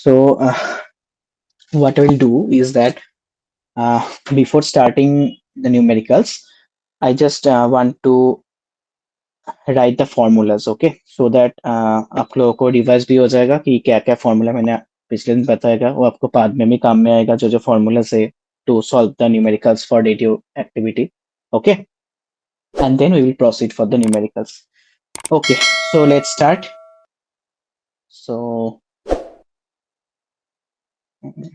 So what I will do is that before starting the numericals, I just want to write the formulas, okay, so that आप लोगों को revise भी हो जाएगा कि क्या क्या फॉर्मूला मैंने पिछले दिन बताएगा, वो आपको बाद में भी काम में आएगा, जो जो फॉर्मूलाज है to solve the numericals for radioactivity. Okay, and then we will proceed for the numericals. Okay, so let's start. So yeah.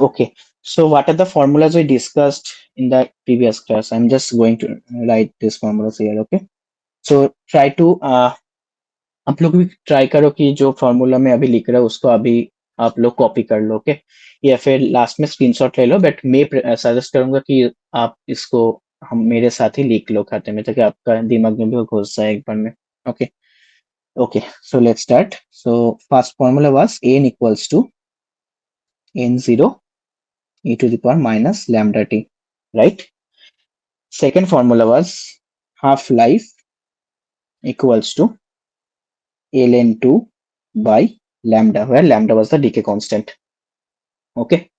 Okay, so what are the formulas we discussed in the previous class? I'm just going to write these formulas here. Okay, so try to आप लोग भी try करो कि जो formula मैं अभी लिख रहा हूँ उसको अभी आप लोग कॉपी कर लो. ओके, या फिर लास्ट में स्क्रीनशॉट ले लो, बट मैं सजेस्ट करूंगा कि आप इसको हम मेरे साथ ही लिख लो खाते में, ताकि आपका दिमाग में भी वो घुस जाए एक बार में. Okay. Okay, so let's start. So first formula was n equals to n0 e to the power minus lambda t, right? Second formula was half-life equals to ln2 by lambda, where lambda was the decay constant. Okay.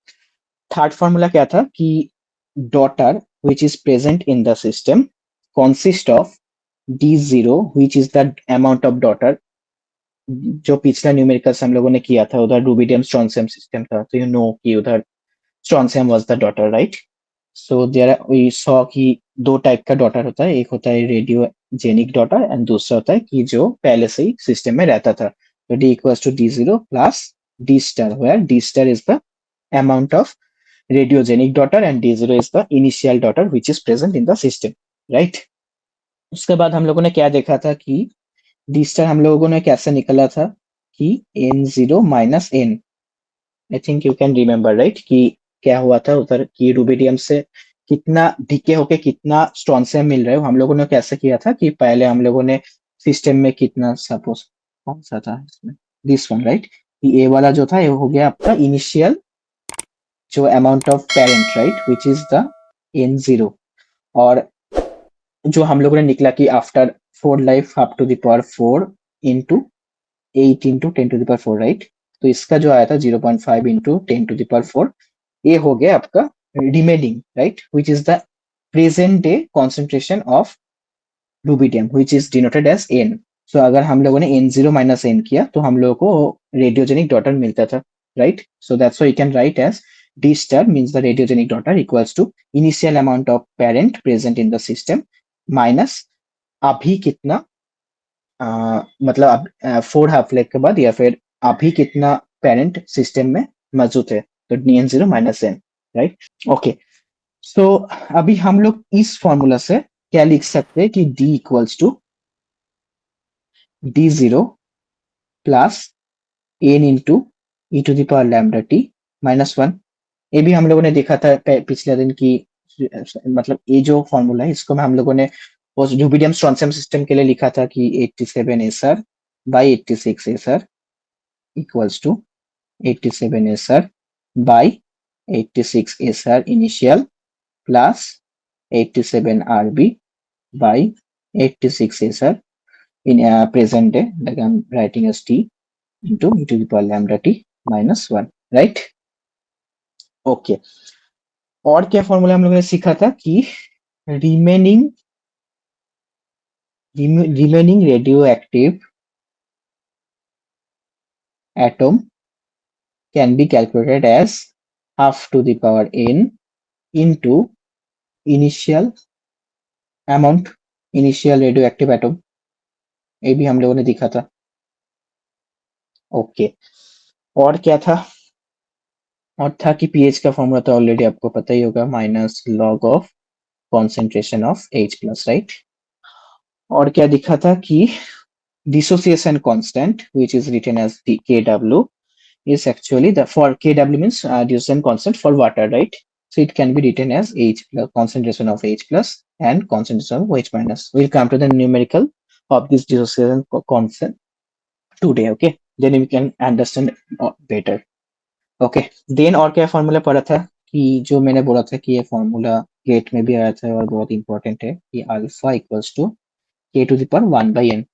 Third formula क्या था कि daughter which is present in the system consists of d0, which is the amount of daughter. जो पिछला numericals हम लोगों ने किया था उधर रूबिडियम स्ट्रॉन्सियम सिस्टम था, तो यू नो कि उधर strontium was the daughter, right? So there we saw कि दो टाइप का डॉटर होता है, एक होता है रेडियोजेनिक डॉटर एंड दूसरा होता है कि जो पहले से ही सिस्टम में रहता था. तो D equals to D zero plus D star, where D star is the amount of radiogenic daughter and D zero is the initial daughter which is present in the system, right? उसके बाद हम लोगों ने क्या देखा था कि D star हम लोगों ने कैसे निकला था कि N zero minus N. I think you can remember, right? कि क्या हुआ था उधर कि रूबिडियम से कितना डीके होके कितना स्ट्रॉन्सियम मिल रहा है, हम लोगों ने कैसे किया था कि पहले हम लोगों ने सिस्टम में कितना, सपोज कौन सा था इसमें, दिस वन, राइट? कि ए वाला जो था ये हो गया आपका इनिशियल जो amount of parent, right, which is the N zero. और जो हम लोगों ने निकला कि after four life up to the power four into 8 into 10 to the power 4, right? तो इसका जो आया था 0.5 इंटू 10 टू द पावर 4, ये हो गया आपका remaining, right, which is the present day concentration of rubidium which is denoted as N. So अगर हम लोगों ने एन जीरो माइनस एन किया तो हम लोगों को रेडियोजेनिक डॉटर मिलता था, right? So that's why you can write as D star means the radiogenic daughter equals to initial amount of parent present in the system minus अभी कितना मतलब फोर हाफ लाइफ के बाद या फिर अभी कितना पेरेंट सिस्टम में मौजूद है, तो D N zero minus N, right? Okay, so अभी हम लोग इस फॉर्मूला से क्या लिख सकते हैं कि D equals to D zero plus N into e to the power lambda T minus one. ये भी हम लोगों ने देखा था पिछले दिन की, मतलब ये जो फॉर्मूला है इसको हम लोगों ने उस रूबिडियम स्ट्रॉन्सियम सिस्टम के लिए लिखा था कि 87 SR by 86 SR equals to 87 SR by 86 SR initial plus 87 RB by 86 SR in present day, like I'm writing as t into e to the power lambda t minus 1, right? Okay, और क्या formula हम लोगों ने सीखा था कि remaining radioactive atom can be calculated as half to the power n into initial amount, initial radioactive atom. ये भी हम लोगों ने देखा था. ओके, और क्या था? और था कि पीएच का फॉर्मूला तो ऑलरेडी आपको पता ही होगा, minus log of concentration of H plus, right? और क्या दिखा था कि dissociation constant which is written as the kw is actually the, for kw means dissociation constant for water, right? So it can be written as h plus, concentration of h plus and concentration of h minus. We'll come to the numerical of this dissociation constant today. Okay, then we can understand better. Okay, then और क्या formula पढ़ा था कि जो मैंने बोला था कि ये फॉर्मूला गेट में भी आया था और बहुत इंपॉर्टेंट है कि alpha equals to K to the power 1 by N.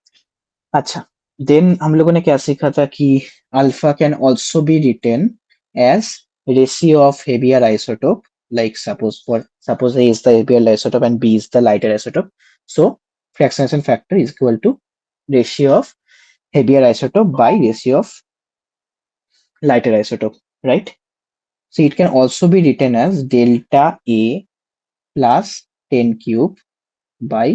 अच्छा, देन हम लोगों ने क्या सीखा था कि alpha can also be written as ratio of heavier isotope, like suppose A is the heavier isotope and B is the lighter isotope, so fractionation factor is equal to ratio of heavier isotope by ratio of lighter isotope, right? So it can also be written as delta A plus 10 cube by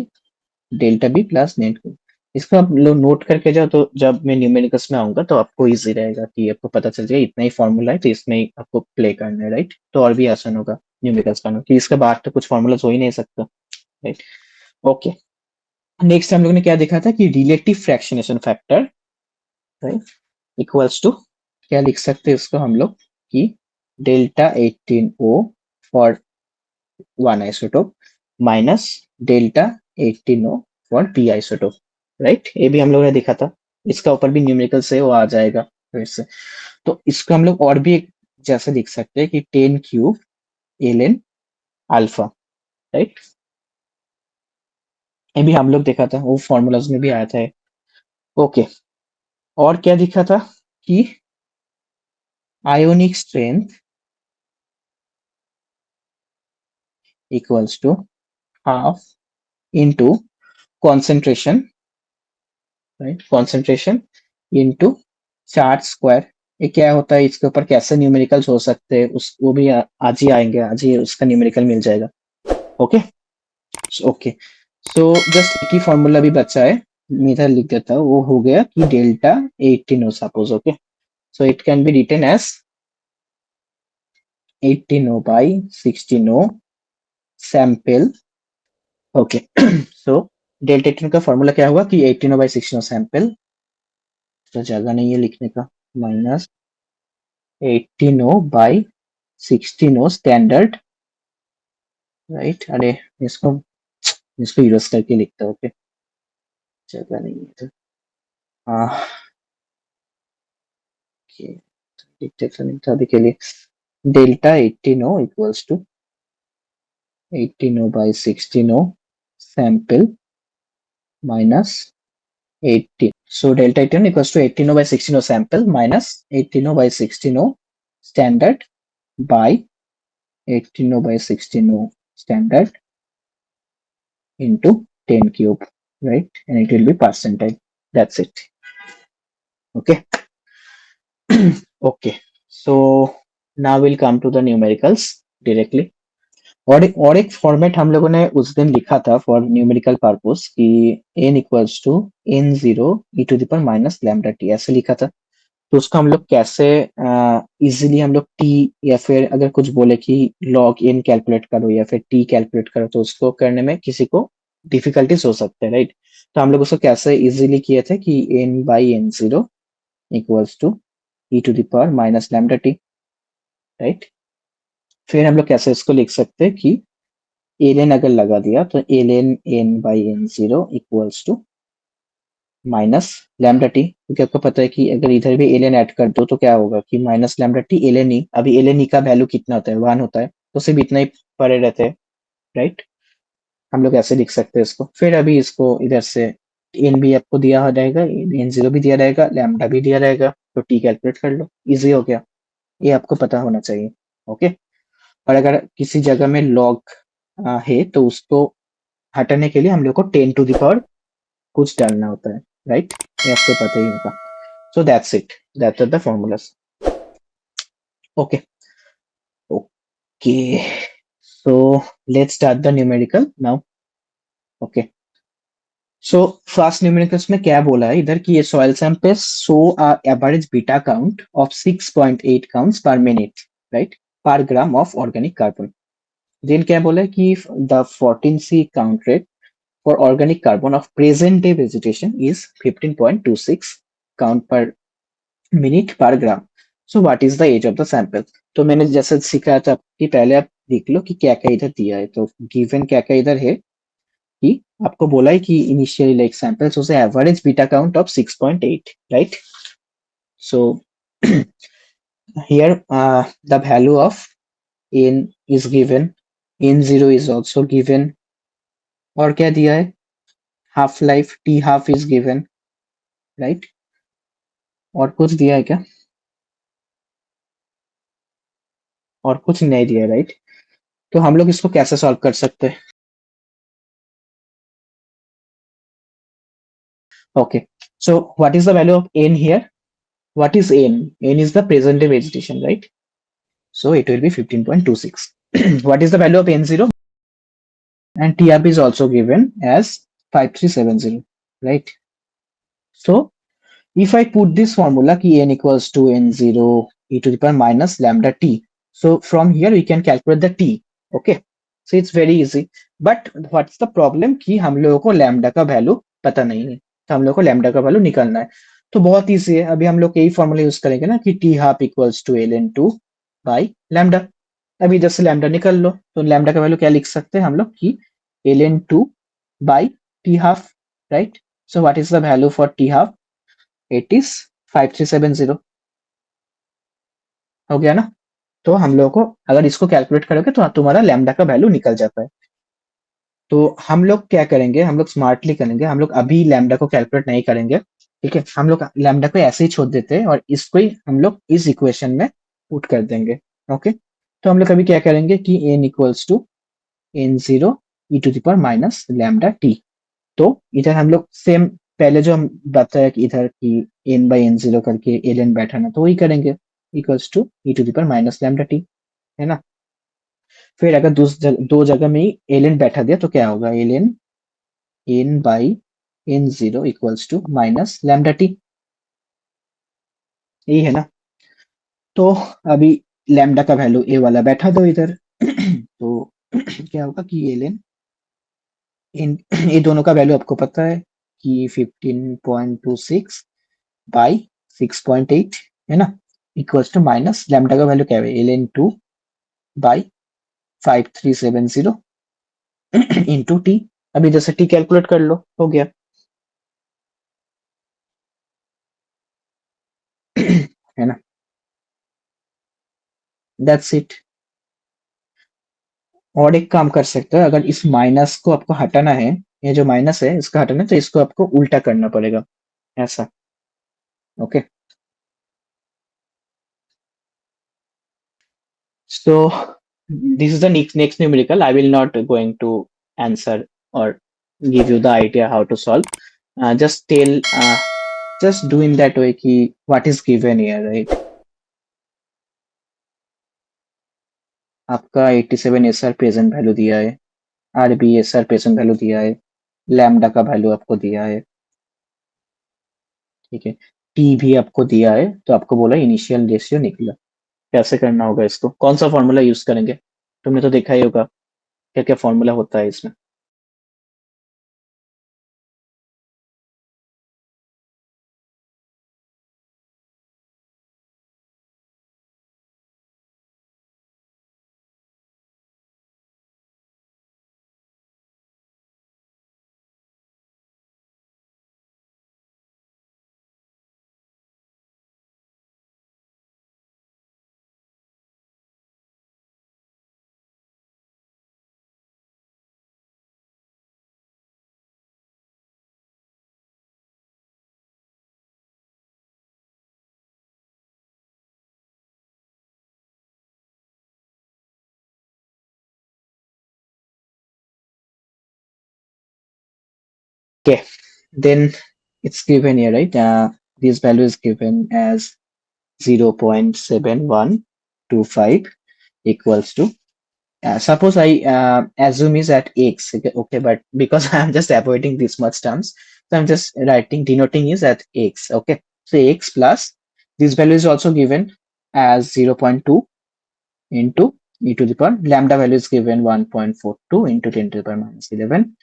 delta B plus net को। इसको आप लोग note करके जाओ, तो जब मैं numericals में आऊंगा तो आपको इजी रहेगा कि आपको पता चल जाए इतना ही फॉर्मूला है तो इसमें ही आपको प्ले करना है, राइट? तो और भी आसान होगा न्यूमेरिकल्स करना, कि इसके बाद तो कुछ फॉर्मूलाज हो ही नहीं सकता, राइट? ओके, नेक्स्ट हम लोग ने क्या देखा था कि relative fractionation factor, right, equals to क्या लिख सकते हैं इसको हम लोग कि delta 18O for one isotope minus delta 18O for P isotope, right? ये भी हम लोगों ने देखा था, इसका ऊपर भी न्यूमेरिकल से वो आ जाएगा फिर से। तो इसको हम लोग और भी एक जैसे लिख सकते हैं कि 10 क्यूब एल अल्फा, राइट? ये भी हम लोग देखा था, वो फॉर्मूलाज में भी आया था। ओके, और क्या दिखा था कि ionic strength equals to half into concentration, right? Concentration into charge square. ये क्या होता है, इसके ऊपर कैसे न्यूमेरिकल्स हो सकते हैं उस वो भी आज ही आएंगे, आज ही उसका न्यूमेरिकल मिल जाएगा। ओके, ओके, सो जस्ट एक ही फॉर्मूला भी बचा है, मैं इधर लिख देता हूँ, वो हो गया कि डेल्टा 18 हो suppose. Okay, so it can be written as 18O by 16O sample. Okay, so delta 18 का फॉर्मूला क्या हुआ कि 18O बाई 16O सैंपल, तो जगह नहीं है लिखने का, minus 18O by 16O standard, right? अरे इसको इसको यूज करके लिखता हूँ। ओके, जगह नहीं है तो लिखते तो नहीं था अभी के लिए। Delta 18O equals to 18O by 16O sample minus 18, so delta 18 equals to 18O by 16O sample minus 18O by 16O standard by 18O by 16O standard into 10 cube, right? And it will be percentile. That's it. Okay. Okay. So now we'll come to the numericals directly. और एक format हम लोगों ने उस दिन लिखा था for numerical purpose कि n equals to n0 e to the power minus lambda T, ऐसे लिखा था। तो उसको हम लोग कैसे इजीली हम लोग टी, या फिर अगर कुछ बोले कि लॉग इन कैलकुलेट करो या फिर टी कैलकुलेट करो, तो उसको करने में किसी को डिफिकल्टीज हो सकते हैं, राइट? तो हम लोग उसको कैसे इजीली किए थे कि n by n0 equals to e to the power minus lambda T, right? फिर हम लोग कैसे इसको लिख सकते हैं कि एल अगर लगा दिया तो L n by n0 equals to minus lambda T, क्योंकि आपको पता है कि अगर इधर भी एल ऐड कर दो तो क्या होगा कि minus lambda T L E, अभी एल ई का वैल्यू कितना होता है, 1 होता है, तो सिर्फ इतना ही पड़े रहते हैं, राइट? हम लोग ऐसे लिख सकते हैं इसको। फिर अभी इसको इधर से एन भी आपको दिया हो जाएगा, n0 भी दिया रहेगा, लैम्डा भी दिया रहेगा, तो टी कैलकुलेट कर लो, इजी हो गया। ये आपको पता होना चाहिए। ओके, और अगर किसी जगह में लॉग है तो उसको हटाने के लिए हम लोग को 10 टू द पावर कुछ डालना होता है, राइट? ये आपको पता ही होगा। So that's it. That are the formulas. Okay. Okay. So let's start the numerical now. Okay. So first numericals में क्या बोला है इधर कि ये soil samples show a average beta count of 6.8 counts per minute, right? Per gram of organic carbon. Then क्या बोला है कि the 14C count rate for organic carbon of present day vegetation is 15.26 count per minute पर ग्राम। So what is the age of the sample? तो मैंने जैसे सिखाया था कि पहले आप देख लो कि क्या क्या इधर दिया है। तो गिवन क्या क्या इधर है कि आपको बोला है कि इनिशियली लाइक सैंपल्स उसे average beta count of 6.8, right? So here the value of n is given, n0 is also given, और क्या दिया है, half life t half is given, right? और कुछ दिया है क्या? और कुछ नहीं दिया, राइट? तो हम लोग इसको कैसे सॉल्व कर सकते हैं? Okay, so what is the value of n here? What is n? N is the present day vegetation, right? So it will be 15.26. What is the value of n0? And TRP is also given as 5370, right? So if I put this formula ki n equals to n0 e to the power minus lambda t, so from here we can calculate the t. Okay, so it's very easy. But what's the problem कि हम लोगों को lambda का value पता नहीं है, तो हम लोग को lambda का वैल्यू निकालना है। तो बहुत ईजी है, अभी हम लोग यही फॉर्मूला यूज करेंगे ना कि T half equals to L N two by lambda. अभी इधर से लैम्डा निकल लो, तो लैम्डा का वैल्यू क्या लिख सकते हैं हम लोग कि L N two by T half, right? So what is the value for T half? It is 5370। हो गया ना? तो हम लोग को अगर इसको कैलकुलेट करोगे तो तुम्हारा लैम्डा का वैल्यू निकल जाता है। तो हम लोग क्या करेंगे, हम लोग स्मार्टली करेंगे, हम लोग अभी लैम्डा को कैलकुलेट नहीं करेंगे, ठीक है? हम लोग लैम्डा को ऐसे ही छोड़ देते हैं और इसको ही हम लोग इस इक्वेशन में पुट कर देंगे। ओके, तो हम लोग अभी क्या करेंगे कि n equals to n0 e to the power minus lambda t। तो इधर हम लोग सेम पहले जो हम बताया कि इधर की n बाई n0 करके ln बैठाना, तो वही करेंगे, equals to e to the power minus lambda t, है ना? फिर अगर दो जगह में ही ln बैठा दिया तो क्या होगा? ln n by n0 equals to minus lambda T, यही है ना? तो अभी लैम्डा का वैल्यू ए वाला बैठा दो इधर। तो क्या होगा कि ln इन ये दोनों का वैल्यू आपको पता है कि 15.26 बाई 6.8, है ना? इक्वल्स टू माइनस लैम्डा का वैल्यू क्या है? ln 2 by 5370 into T. अभी जैसे टी कैलकुलेट कर लो, हो गया। है ना? That's it. और एक काम कर सकते हो, अगर इस माइनस को आपको हटाना है, ये जो माइनस है इसका हटाना है, तो इसको आपको उल्टा करना पड़ेगा, ऐसा। Okay, so this is the next numerical. I will not going to answer or give you the idea how to solve. Just tell, just do in that way कि what is given here, right? आपका 87 SR present value दिया है, RB SR present value दिया है, lambda का value आपको दिया है, ठीक है? टी भी आपको दिया है, तो आपको बोला इनिशियल रेशियो निकला। कैसे करना होगा इसको, कौन सा फॉर्मूला यूज करेंगे? तुमने तो देखा ही होगा क्या क्या फॉर्मूला होता है इसमें। Okay, then it's given here, right? This value is given as 0.7125 equals to, suppose I assume is at x, okay, but because I'm just avoiding this much terms, so I'm just writing, denoting is at x, okay? So x plus, this value is also given as 0.2 into e to the power, lambda value is given 1.42 into 10 to the power minus 11,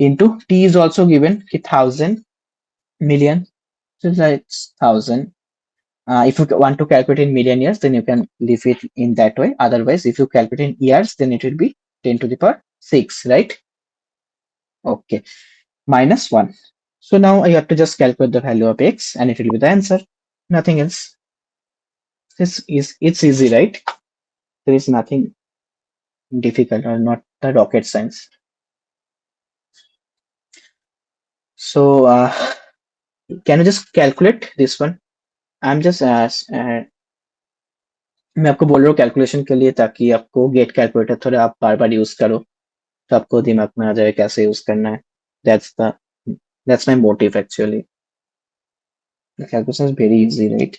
into t is also given 1000 million, so that's 1000. If you want to calculate in million years, then you can leave it in that way. Otherwise, if you calculate in years, then it will be 10 to the power 6, right? Okay, minus 1. So now I have to just calculate the value of x and it will be the answer. Nothing else. It's easy, right? There is nothing difficult or not the rocket science. So can you just calculate this one? I am just मैं आपको बोल रहा हूँ calculation के लिए, ताकि आपको gate calculator थोड़ा आप बार बार यूज करो, तो आपको दिमाग में आ जाए कैसे यूज करना है. That's the that's my motive actually. The calculation is very easy, right?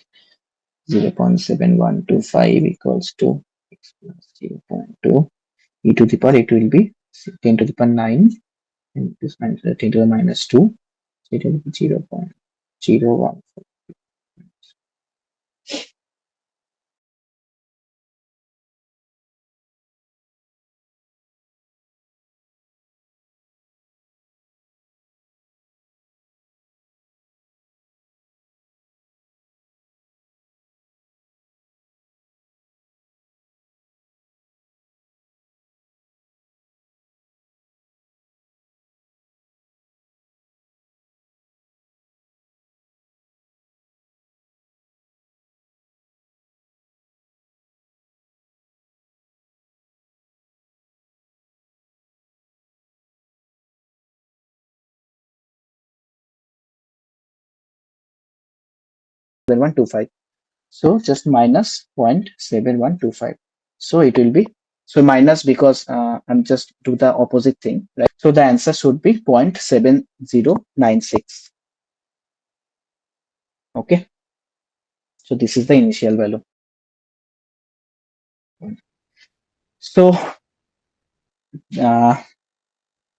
0.7125 equals to x plus 0.2 e to the power, it will be 10 to the power 9, and this minus 10 to the minus 2, so it will be 0.01. So just minus 0.7125. So it will be, so minus because I'm just do the opposite thing, right? So the answer should be 0.7096. Okay. So this is the initial value. So uh,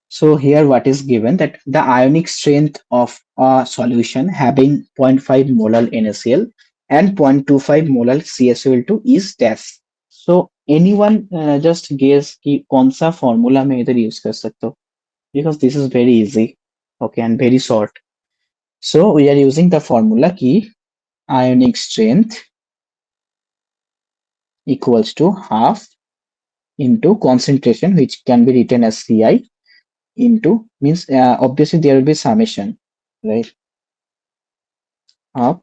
so here what is given, that the ionic strength of a solution having zero point 0.5 molar NaCl and 0.25 molar CaCl2 is dash. So anyone just guess कि कौन सा formula में इधर use कर सकते हो, because this is very easy, okay, and very short. So we are using the formula कि ionic strength equals to half into concentration, which can be written as Ci, into, means obviously there will be summation, right, of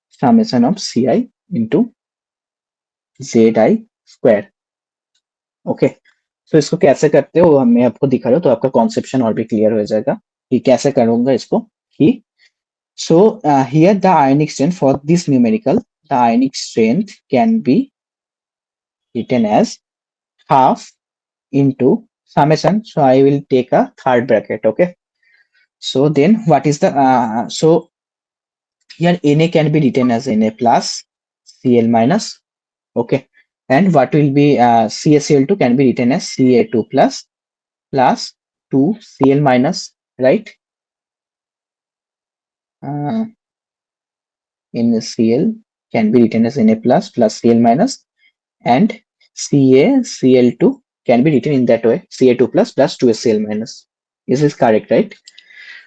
summation of Ci into Zi square. Okay. तो इसको कैसे करते हो मैं आपको दिखा रहा हूँ, तो आपका कॉन्सेप्शन और भी क्लियर हो जाएगा कि कैसे करूंगा इसको. कि so here the ionic strength for this numerical, the ionic strength can be written as half into summation. So I will take a third bracket. Okay. So then what is the so here Na can be written as Na plus Cl minus. Okay. And what will be CaCl2 can be written as Ca2 plus 2 Cl minus, right? Uh, NaCl can be written as Na plus Cl minus, and CaCl2 can be written in that way, Ca2 plus 2Cl minus. Is this correct, right?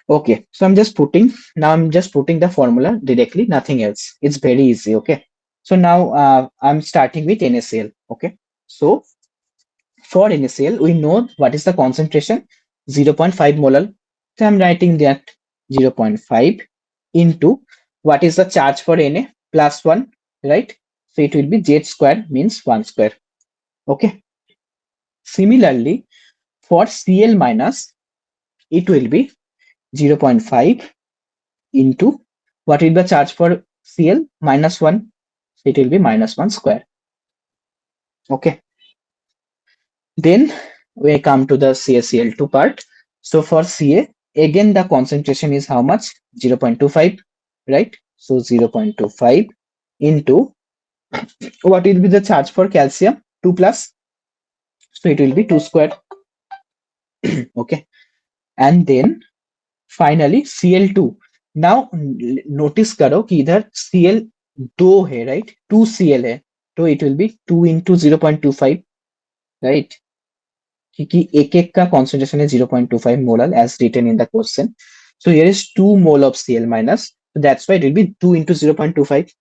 Okay, so I'm just putting, now I'm just putting the formula directly, nothing else. It's very easy, okay? So now I'm starting with NaCl, okay? So for NaCl, we know what is the concentration, 0.5 molar. So I'm writing that 0.5 into what is the charge for Na, plus 1, right? So it will be Z square, means 1 square. Okay. Similarly, for Cl minus, it will be 0.5 into what will be the charge for Cl, minus 1. So it will be minus 1 square. Okay. Then we come to the CaCl2 part. So for Ca, again the concentration is how much? 0.25, right? So 0.25 into what will be the charge for calcium? 2 plus. So it will be 2 square. Okay. And then finally Cl2. Now notice करो कि इधर Cl 2 है, right? 2 Cl है, तो it will be 2 into 0.25, right? क्योंकि एक एक का concentration है 0.25 molar as written in the question. So here is 2 mole of Cl minus. So that's why it will be 2 into 0.25.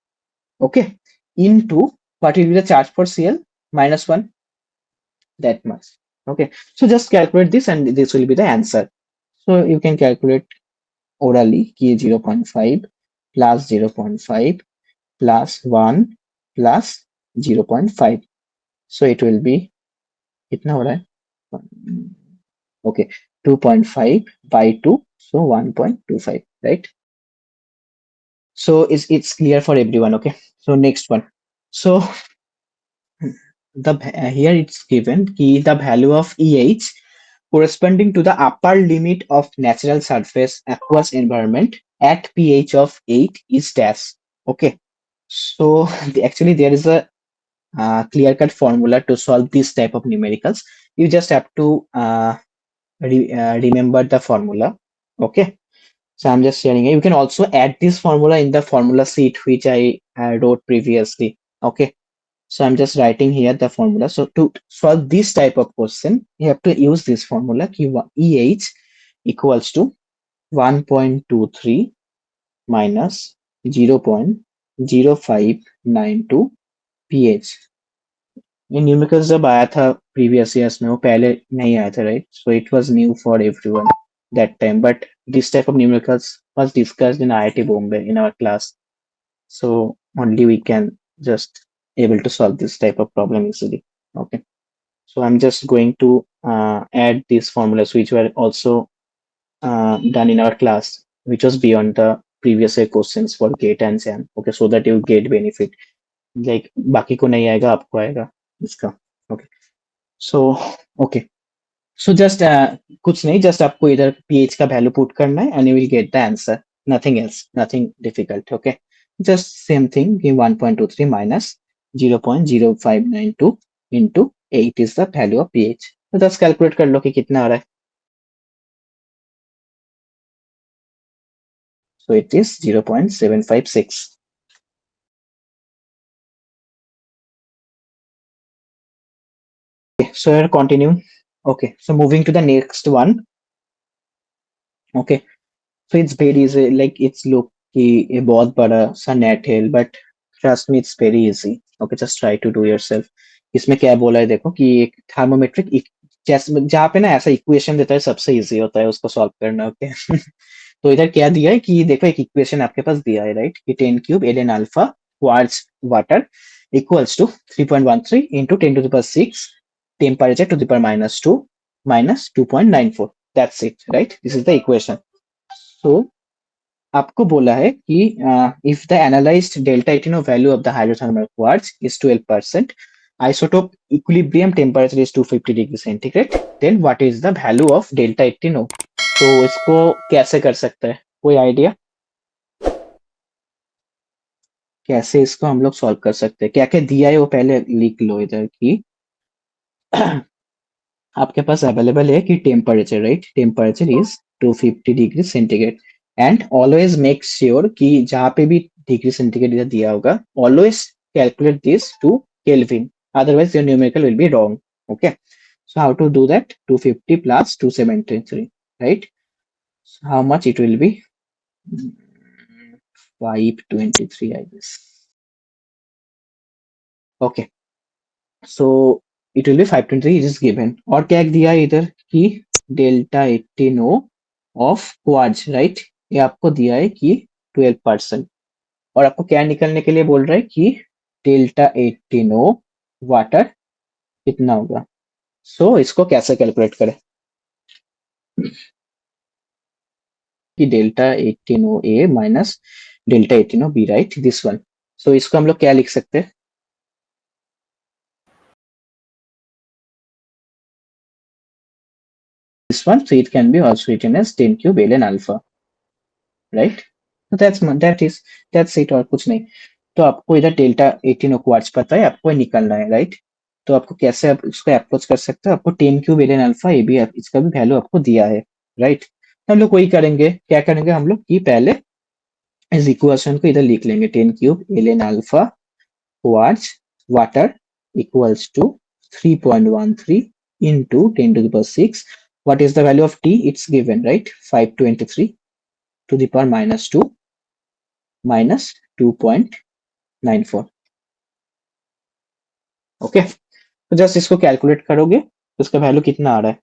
Okay. Into what will be the charge for Cl? Minus 1. That much. Okay. So just calculate this and this will be the answer. So you can calculate orally कि 0.5 plus 0.5 plus 1 plus 0.5. So it will be कितना हो रहा है? Okay, 2.5 by 2, so 1.25, right? So it's clear for everyone. Okay. So next one. So here it's given key the value of EH corresponding to the upper limit of natural surface aqueous environment at pH of 8 is dash. Okay. So actually there is a clear-cut formula to solve this type of numericals. You just have to remember the formula. Okay. So I'm just sharing it. You can also add this formula in the formula sheet which I wrote previously. Okay. So I'm just writing here the formula. So to solve this type of question, you have to use this formula. EH equals to 1.23 minus 0.0592 pH. ये numericals जब आया था previous years में वो पहले नहीं आया था, right? So it was new for everyone that time. But this type of numericals was discussed in IIT Bombay in our class. So only we can just able to solve this type of problem easily. Okay. So I'm just going to add these formulas which were also done in our class, which was beyond the previous year questions for GATE and JAM. Okay, so that you get benefit. Like बाकी को नहीं आएगा आपको आएगा इसका. Okay. So okay. So just कुछ नहीं, just आपको इधर pH का value put करना है and you will get the answer. Nothing else, nothing difficult. Okay. Just same thing. Give 1.23 minus 0.0592 into 8 is the value of pH. तो just calculate कर लो कि कितना आ रहा है. So it is 0.756. Okay, so I'll continue. Okay, so moving to the next one. Okay, so it's very easy. Like it's look कि ये बहुत बड़ा सा net hill, but trust me, it's very easy. Okay, just try to do yourself. इसमें क्या बोला है देखो कि एक थर्मोमेट्रिक जैसे जहाँ पे ना ऐसा इक्वेशन देता है सबसे इजी होता है उसको सॉल्व करना. ओके. तो इधर क्या दिया है कि देखो एक इक्वेशन आपके पास दिया है, राइट, कि 10 cube L N alpha quartz water equals to 3.13 into 10 to the power 6 temperature to the power minus 2 minus 2.94. That's it, right? This is the equation. So आपको बोला है कि if the analyzed delta 18 value of the hydrothermal quartz is 12%, isotope equilibrium temperature is 250 degree centigrade, then what is the value of delta 18? तो इसको कैसे कर सकते हैं, कोई आइडिया कैसे इसको हम लोग सॉल्व कर सकते हैं? क्या क्या दिया है वो पहले लिख लो इधर की. आपके पास अवेलेबल है कि temperature, right, temperature is 250 degree centigrade and always make sure कि जहां पे भी डिग्री सेंटीग्रेड इधर दिया होगा always calculate this to kelvin, otherwise your numerical will be wrong. Okay, so how to do that? 250 plus 273, right? So how much it will be? 523, I guess. Okay, so it will be 523 it is given. और क्या दिया है इधर कि delta 18O of quartz, right, ये आपको दिया है कि 12%. और आपको क्या निकलने के लिए बोल रहा है कि डेल्टा 18O वाटर कितना होगा. सो इसको कैसे कैलकुलेट करें कि delta 18O A minus delta 18O B, right, this one. So इसको हम लोग क्या लिख सकते हैं? This one, so it can be also written as 10 cube ln alpha, right? So that's it और कुछ नहीं. तो आपको इधर डेल्टा 18 क्वार्ट्ज पता है, आपको निकालना है, राइट? तो आपको कैसे आप इसको अप्रोच कर सकते हो? आपको 10 cube L N alpha A B इसका भी वैल्यू आपको दिया है, राइट? हम लोग वही करेंगे. क्या करेंगे हम लोग कि पहले इस इक्वेशन को इधर लिख लेंगे. 10 cube L N alpha quartz water equals to 3.13 into 10 to the power 6. What is the value of T? It's given, right? 523 to the power minus 2 minus 2.94. Okay, तो जस्ट इसको कैलकुलेट करोगे तो इसका वैल्यू कितना आ रहा है?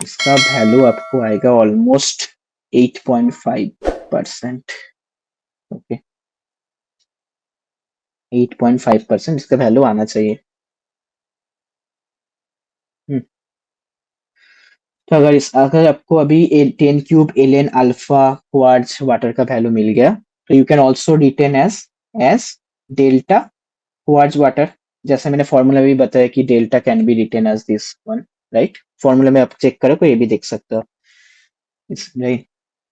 इसका वैल्यू आपको आएगा ऑलमोस्ट 8.5%. ओके, 8.5% इसका वैल्यू आना चाहिए. तो अगर आपको अभी 10 cube L N alpha quartz water का वैल्यू मिल गया, तो you can also written as delta quartz water. जैसे मैंने फॉर्मूला भी बताया कि delta can be written as this one, right. Formula में आप चेक करो तो ये भी देख सकते हो, राइट।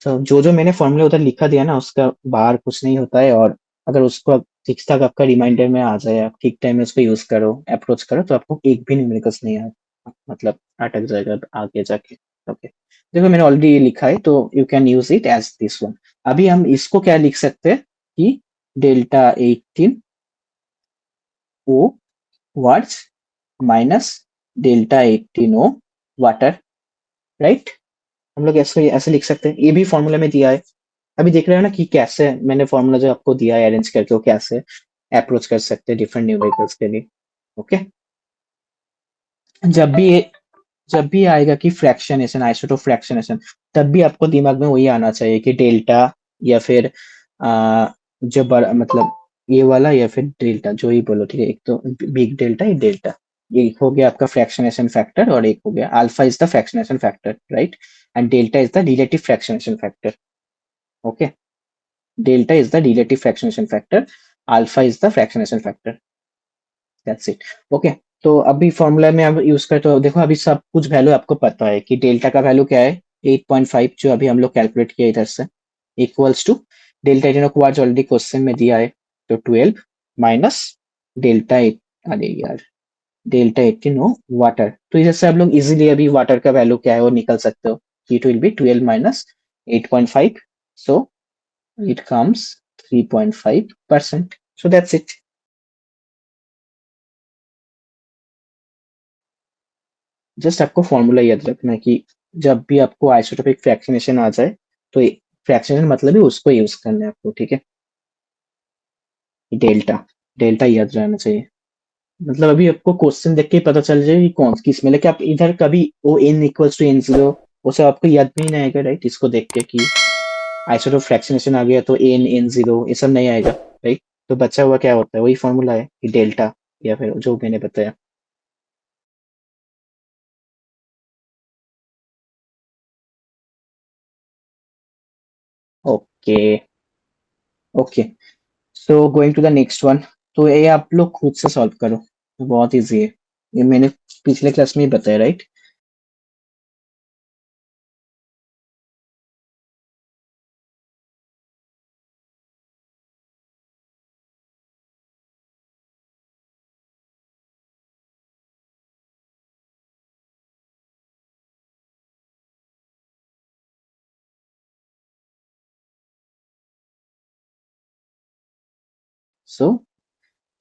तो जो जो मैंने फॉर्मूला उधर लिखा दिया ना, उसका बाहर कुछ नहीं होता है। और अगर उसको ठीक ठाक आपका रिमाइंडर में आ जाए, आप ठीक टाइम में उसको यूज करो, अप्रोच करो, तो आपको एक भी न्यूमेरिकल्स नहीं आए, मतलब अटक जाएगा आगे जाके। ओके, देखो मैंने ऑलरेडी ये लिखा है, तो you can use it as this one. अभी हम इसको क्या लिख सकते हैं कि delta 18 O quartz minus delta 18 O water, right. हम लोग ऐसे ऐसे लिख सकते हैं, ये भी फॉर्मूला में दिया है। अभी देख रहे हो ना कि कैसे मैंने फॉर्मूला जो आपको दिया है अरेंज करके, वो कैसे अप्रोच कर सकते हैं डिफरेंट न्यूमेरिकल्स के लिए। ओके, जब भी जब भी आएगा कि फ्रैक्शनेशन, आइसोटोप फ्रैक्शनेशन, तब भी आपको दिमाग में वही आना चाहिए कि डेल्टा, या फिर जो बड़ा मतलब ये वाला, या फिर डेल्टा, जो ही बोलो, ठीक है। एक तो बिग डेल्टा, ये डेल्टा, ये हो गया आपका फ्रैक्शनेशन फैक्टर, और एक हो गया alpha is the fractionation factor, right. And delta is the relative fractionation factor. Okay, delta is the relative fractionation factor, alpha is the fractionation factor, that's it. Okay, तो अभी फॉर्मूला में आप use करते हो, देखो अभी सब कुछ वैल्यू आपको पता है कि डेल्टा का वैल्यू क्या है, 8.5, जो अभी हम लोग कैलकुलेट किया इधर से, इक्वल्स टू डेल्टा 18 को आज ऑलरेडी क्वेश्चन में दिया है, तो 12 माइनस डेल्टा 8, अरे यार, डेल्टा 18 हो वाटर। तो इधर से आप लोग इजीली अभी वाटर का वैल्यू क्या है वो निकल सकते हो, it will B 12 minus 8.5, so it comes 3.5%, so that's it. Just आपको फॉर्मूला याद रखना है कि जब भी आपको आइसोटोपिक फ्रैक्शनेशन आ जाए, तो फ्रैक्शनेशन मतलब ही उसको यूज करना है आपको, ठीक है। डेल्टा, डेल्टा याद रहना चाहिए। मतलब अभी आपको क्वेश्चन देख के ही पता चल जाए कि कौन किस में, लेकिन आप इधर कभी ओ N equals to N zero, वो सब आपको याद भी नहीं आएगा, राइट। इसको देख के कि आइसोटोप फ्रैक्शनेशन आ गया तो एन एन जीरो, ये सब नहीं आएगा, राइट। तो बचा हुआ क्या होता है, वही फॉर्मूला है कि डेल्टा, या फिर जो मैंने बताया। Okay, okay, so going to the next one. तो ये आप लोग खुद से सॉल्व करो, बहुत इजी है, ये मैंने पिछले क्लास में ही बताया, right. So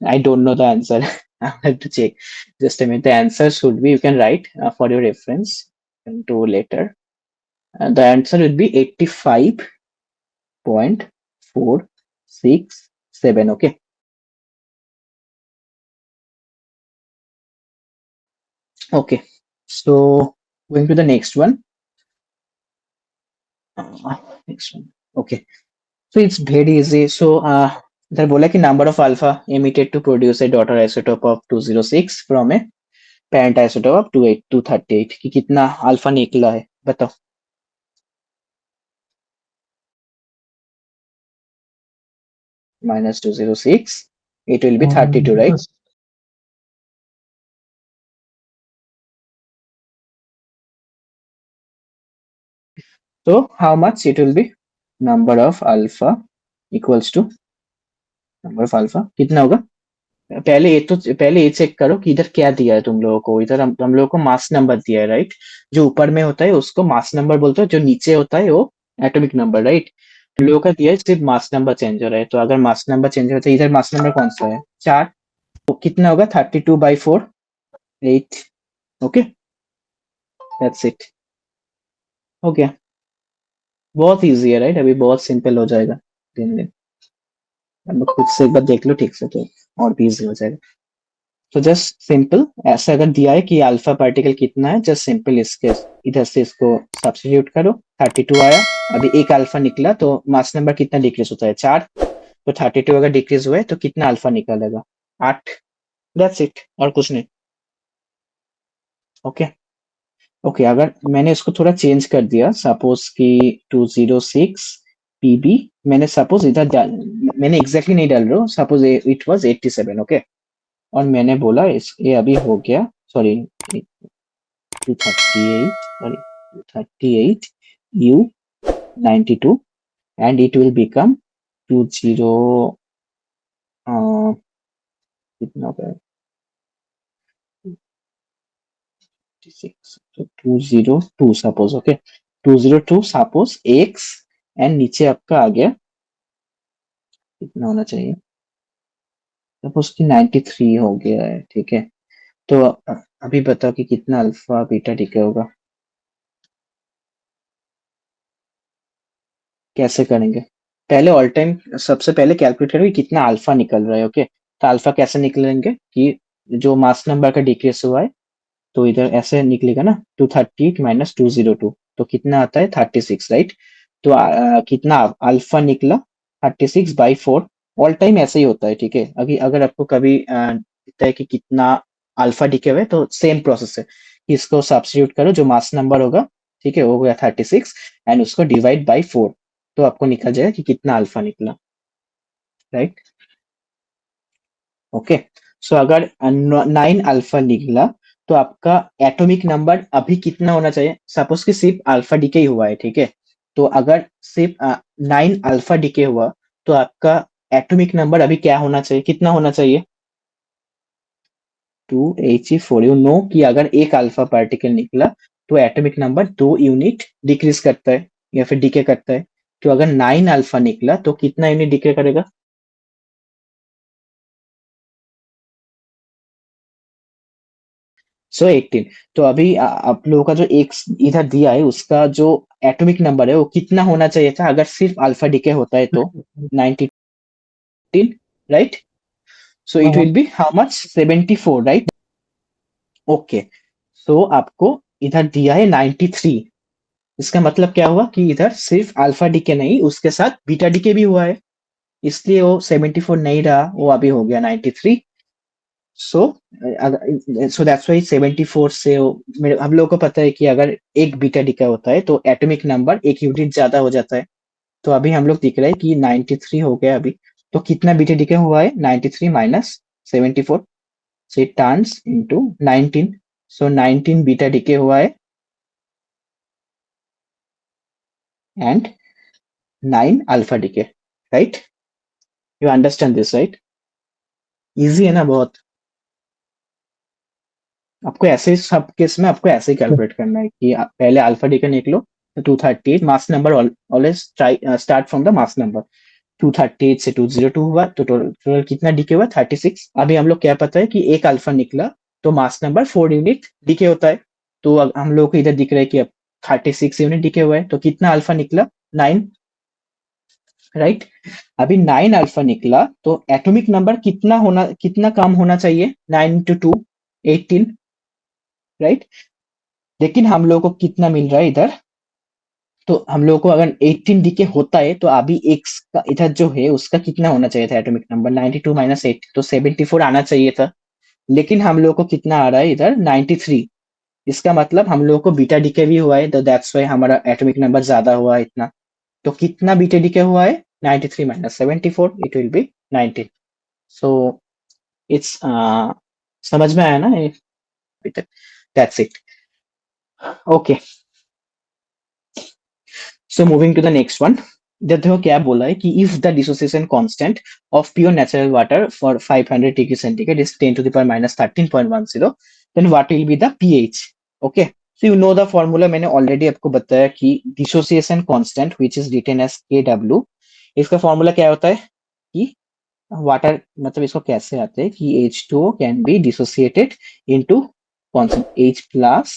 I don't know the answer. I have to check. Just a minute. The answer should be, you can write for your reference and do later. The answer would be 85.467. Okay. Okay. So going to the next one. Next one. Okay. So it's very easy. So इधर बोला कि number of alpha emitted to produce a daughter isotope of 206 from a parent isotope of 238, कि कितना alpha निकला है बताओ। Minus 206, it will be 32, right? Yes, So how much it will be? Number of alpha equals to number of alpha कितना होगा? पहले ये check करो कि इधर क्या दिया है तुम लोगों को। इधर हम लोगों को मास नंबर दिया है, राइट। जो ऊपर में होता है उसको मास नंबर बोलते हो, जो नीचे होता है वो एटॉमिक नंबर, राइट। तुम लोगों का दिया है सिर्फ मास नंबर चेंज हो रहा है, तो अगर मास नंबर चेंज हो रहा है तो इधर मास नंबर कौन सा है, 4, तो कितना होगा, 32/4, 8। ओके, दैट्स इट, हो गया। बहुत इजी है, राइट। अभी बहुत सिंपल हो जाएगा दिन दिन। अब खुद से एक बार देख लो ठीक से, तो और भी इजी हो जाएगा। तो जस्ट सिंपल ऐसा अगर दिया है कि अल्फा पार्टिकल कितना है, जस्ट सिंपल इसके इधर से इसको सब्स्टिट्यूट करो, 32 आया। अभी एक अल्फा निकला तो मास नंबर कितना डिक्रीज होता है, 4, तो 32 अगर डिक्रीज हुआ है तो कितना अल्फा निकलेगा, 8। दैट्स इट, और कुछ नहीं। ओके, ओके, अगर मैंने इसको थोड़ा चेंज कर दिया, सपोज कि 206 पीबी, मैंने सपोज इधर मैंने एग्जैक्टली नहीं डाल रहा हूँ, सपोज इट वाज 87, ओके। और मैंने बोला इस ये अभी हो गया, sorry 238, sorry 238 you 92, and it will become 20 कितना होगा, 56, तो 202 suppose, okay. 202 suppose x, and नीचे आपका आ गया, कितना होना चाहिए, सपोज कि 93 हो गया है, ठीक है। तो अभी बताओ कि कितना अल्फा बीटा डीके होगा, कैसे करेंगे। पहले ऑल टाइम सबसे पहले कैलकुलेट करेंगे कितना अल्फा निकल रहा है, ओके। तो अल्फा कैसे निकलेंगे कि जो मास नंबर का डिक्रीज हुआ है, तो इधर ऐसे निकलेगा ना, 238 माइनस 202, तो कितना आता है 36, राइट। तो कितना अल्फा निकला 36/4। ऑल टाइम ऐसे ही होता है, ठीक है। अभी अगर आपको कभी दिखता है कि कितना अल्फा डिके हुआ है, तो सेम प्रोसेस है कि इसको सब्स्टिट्यूट करो, जो मास नंबर होगा, ठीक है, वो हो गया 36, एंड उसको डिवाइड बाई 4, तो आपको निकल जाएगा कि कितना अल्फा निकला, राइट। ओके, सो अगर 9 अल्फा निकला, तो आपका एटॉमिक नंबर अभी कितना होना चाहिए, सपोज कि सिर्फ अल्फा डिके ही हुआ है, ठीक है। तो अगर सिर्फ 9 अल्फा डिके हुआ, तो आपका एटॉमिक नंबर अभी क्या होना चाहिए, कितना होना चाहिए, 284। यू नो कि अगर एक अल्फा पार्टिकल निकला, तो एटॉमिक नंबर 2 यूनिट डिक्रीज करता है या फिर डिके करता है। तो अगर 9 अल्फा निकला, तो कितना यूनिट डिके करेगा, सो 18। तो अभी आप लोगों का जो एक इधर दिया है, उसका जो एटॉमिक नंबर है वो कितना होना चाहिए था, अगर सिर्फ अल्फा डिके होता है तो 19, right. So it will be how much, 74, right. Okay, so आपको इधर दिया है 93। इसका मतलब क्या हुआ कि इधर सिर्फ अल्फा डिके नहीं, उसके साथ बीटा डिके भी हुआ है, इसलिए वो 74 नहीं रहा, वो अभी हो गया 93। सो सो दैट्स वाई 74 से हम लोगों को पता है कि अगर एक बीटा डिके होता है, तो एटॉमिक नंबर एक यूनिट ज्यादा हो जाता है। तो अभी हम लोग दिख रहा है कि 93 हो गया अभी। तो कितना बीटा डिके हुआ है, 93 minus 74, so it turns into 19। so 19 beta decay हुआ है, and 9 alpha decay, right. You understand this, right. Easy है ना बहुत। आपको ऐसे सब केस में आपको ऐसे ही कैलकुलेट करना है कि पहले अल्फा डिके निकलो, तो 238 mass number, always try start from the mass number. 238 से 202 हुआ, तो टोटल कितना डिके हुआ, 36। अभी हम लोग क्या पता है कि एक अल्फा निकला, तो मास नंबर 4 यूनिट डिके होता है। तो अब हम लोग को इधर दिख रहा है कि अब 36 यूनिट डिके हुआ है, तो कितना अल्फा निकला, 9, राइट। अभी 9 अल्फा निकला, तो एटॉमिक नंबर कितना कम होना चाहिए, 9 into 2, 18, राइट। लेकिन हम लोग को कितना मिल रहा है इधर, तो हम लोग को अगर 18 डीके होता है, तो अभी एक्स का इधर जो है उसका कितना होना चाहिए था एटॉमिक नंबर, 92 माइनस 8, तो 74 आना चाहिए था। लेकिन हम लोग को कितना आ रहा है इधर, 93। इसका मतलब हम लोग को बीटा डीके भी हुआ है, तो दैट्स वाई हमारा एटॉमिक नंबर ज्यादा हुआ है इतना। तो कितना बीटा डीके हुआ है, 93 minus 74, it will be 19। So it's समझ में आया ना ये, that's it. Okay, so moving to the next one. देखो क्या बोला है कि if the dissociation constant of pure natural water for 500 degree centigrade is 10 to the power minus 13.10, then what will be the pH. Okay, so you know the formula, मैंने already आपको बताया कि dissociation constant which is written as के, इसका formula क्या होता है कि वाटर, मतलब इसको कैसे आते हैं कि H2O can be dissociated into कौन सा, H plus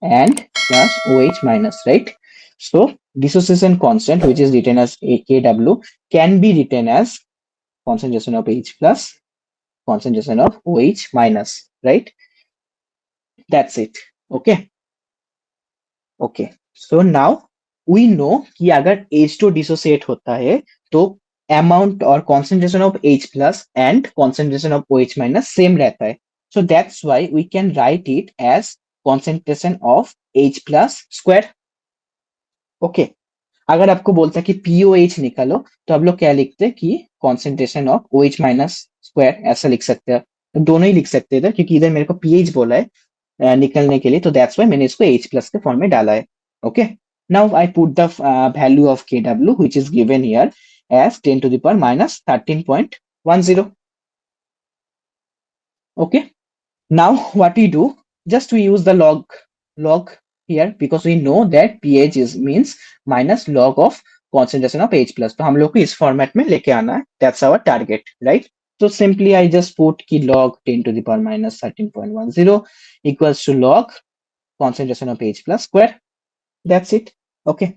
and plus OH minus, right? So dissociation constant, which is written as Kw, can be written as concentration of H plus, concentration of OH minus, right? That's it. Okay. Okay. So now we know कि अगर H2 dissociate होता है, तो amount और concentration of H plus and concentration of OH minus same रहता है. So that's why we can write it as concentration of H plus square. Okay, अगर आपको बोलता है कि POH निकालो तो आप लोग क्या लिखते हैं कि concentration of OH minus square, ऐसा लिख सकते हैं। तो दोनों ही लिख सकते हैं इधर, क्योंकि इधर मेरे को पीएच बोला है निकलने के लिए, तो दैट्स वाई मैंने इसको H प्लस के फॉर्म में डाला है। Okay, now I put the value of KW which is given here as 10 to the power minus 13.10। Okay, now what we do, just we use the log here because we know that pH is means minus log of concentration of H plus, तो हम लोग को इस format में लेके आना है, that's our target, right? So simply I just put कि log 10 to the power minus 13.10 equals to log concentration of H plus square, that's it. Okay,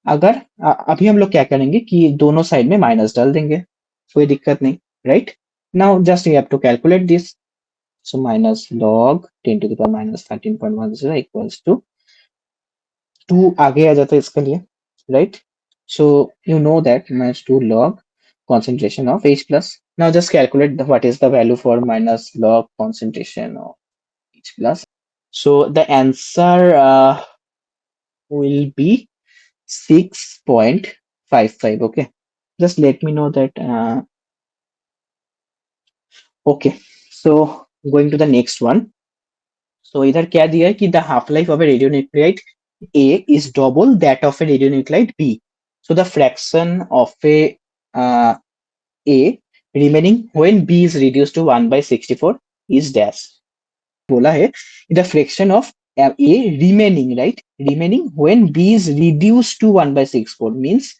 अगर अभी हम लोग क्या करेंगे कि दोनों साइड में माइनस डाल देंगे, कोई दिक्कत नहीं, right? Now just we have to calculate this. So minus log 10 to the power minus 13.10 equals to 2 आगे आ जाता है इसके लिए, right? So you know that minus 2 log concentration of H plus. Now just calculate what is the value for minus log concentration of H plus. So the answer will be 6.55. Okay, just let me know that. Okay, so going to the next one. So इधर क्या दिया है कि the half life of a radionuclide A is double that of a radionuclide B. So the fraction of A remaining when B is reduced to 1 by 64 is dash. बोला है the fraction of A remaining, right? Remaining when B is reduced to 1 by 64 means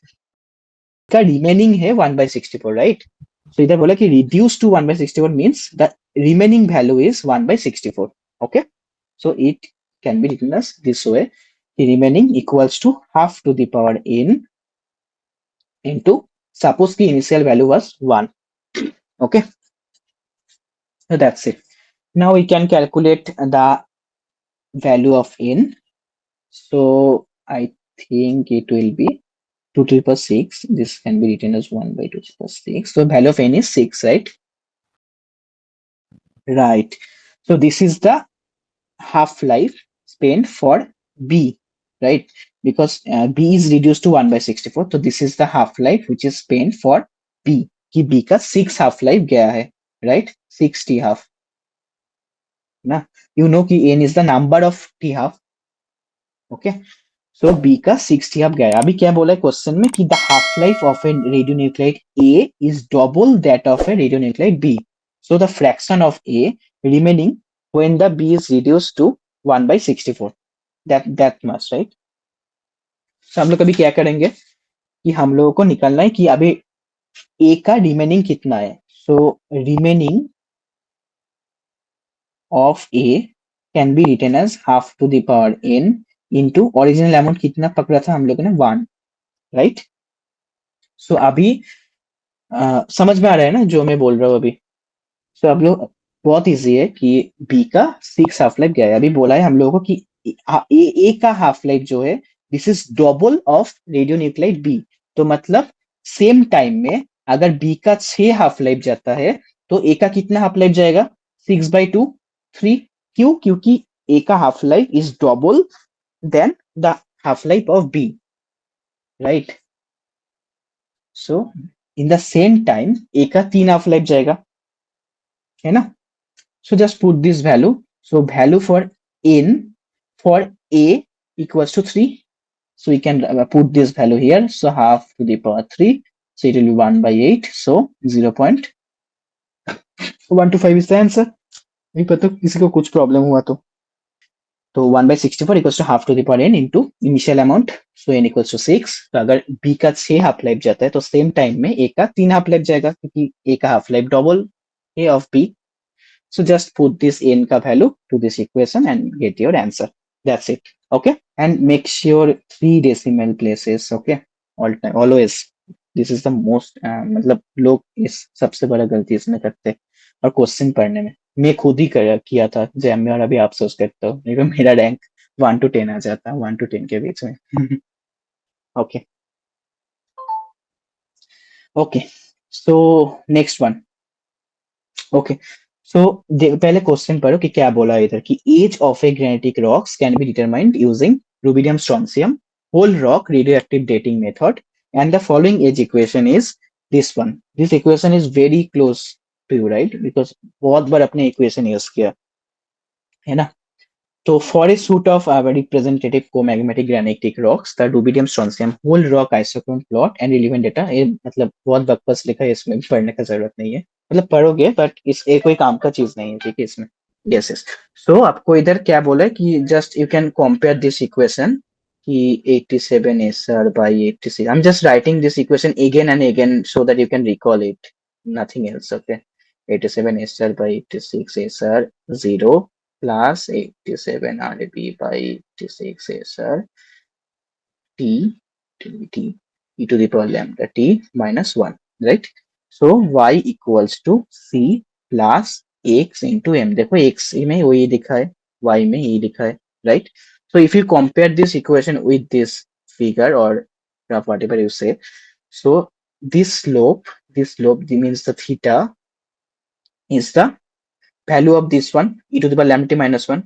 का remaining है 1 by 64, right? So इधर बोला कि reduced to 1 by 64 means the remaining value is 1 by 64. Okay, so it can be written as this way: the remaining equals to half to the power n into, suppose the initial value was 1. Okay, so that's it. Now we can calculate the value of n. So I think it will be 2 to the power 6. This can be written as 1 by 2 to the power 6. So value of n is 6, right? Right. So this is the half-life spent for B, right? Because B is reduced to 1 by 64. So this is the half-life which is spent for B. कि B का 6 half-life गया है, right? 6 T half. ना? You know कि N is the number of T half. Okay. So B का 6 T half गया है. अभी क्या बोला है क्वेश्चन में कि the half-life of a radionuclide A is double that of a radionuclide B. So the fraction of A remaining when the B is reduced to 1 by 64. That much, right? So हम लोग अभी क्या करेंगे कि हम लोगों को निकालना है कि अभी A का रिमेनिंग कितना है. So remaining of A can be written as half to the power n into original amount कितना पकड़ा था हम लोगों ने 1, right? So अभी समझ में आ रहा है ना जो मैं बोल रहा हूँ अभी. So अब लोग बहुत इजी है कि B का 6 हाफ लाइफ गया है. अभी बोला है हम लोगों को कि A का हाफ लाइफ जो है this is double of radionuclide B. तो मतलब सेम टाइम में अगर B का 6 हाफ लाइफ जाता है तो A का कितना हाफ लाइफ जाएगा? 6/2, 3. क्यों? क्योंकि A का half life is double then the half life of B, right? So in the same time A का 3 हाफ लाइफ जाएगा, है ना? So just put this value. So value for n for A equals to 3. So we can put this value here. So half to the power 3. So it will be 1 by 8. So 0.125 is the answer. नहीं पता किसी को कुछ problem हुआ तो 1 by 64 equals to half to the power n into initial amount. So n equals to 6. तो अगर B का 6 हाफ लाइफ जाता है तो सेम टाइम में A का 3 हाफ लाइफ जाएगा क्योंकि A का half life double A of B. So just put this n ka value to this equation and get your answer. That's it. Okay. And make sure 3 decimal places. Okay. All time, always. This is the most मतलब लोग इस सबसे बड़ा गलती इसमें करते हैं और क्वेश्चन पढ़ने में. मैं खुद ही किया था जैम में और अभी अफसोस करता हूँ. नहीं तो मेरा रैंक 1 to 10 आ जाता, 1 to 10 के बीच में. Okay. Okay. So next one. Okay. सो पहले क्वेश्चन पढ़ो कि क्या बोला है इधर कि age of a granitic rocks can be determined using rubidium strontium whole rock radioactive dating method and the following age equation is this one. This equation is very close to you right because बहुत बार अपने equation use किया है ना. So for a suite of representative co-magmatic granitic rocks, the rubidium strontium whole rock isochrone plot and relevant data ये मतलब बहुत बकवास लिखा है इसमें पढ़ने का जरूरत नहीं है मतलब पढ़ोगे बट इस एक कोई काम का चीज नहीं है ठीक है इसमें. Yes yes. सो आपको इधर क्या बोला है कि just you can compare this equation कि 87 SR by 86. I'm just writing this equation again and again so that you can recall it. Nothing else. Okay. 87 SR by 86 SR 0 plus 87 RB by 86 SR t t e to the power lambda t minus 1, right? So y equals to c plus x into m. देखो x में वही दिखा है y में ये दिखा है, right? So if you compare this equation with this figure or graph whatever you say, so this slope means the theta is the value of this one e to the power lambda t minus 1.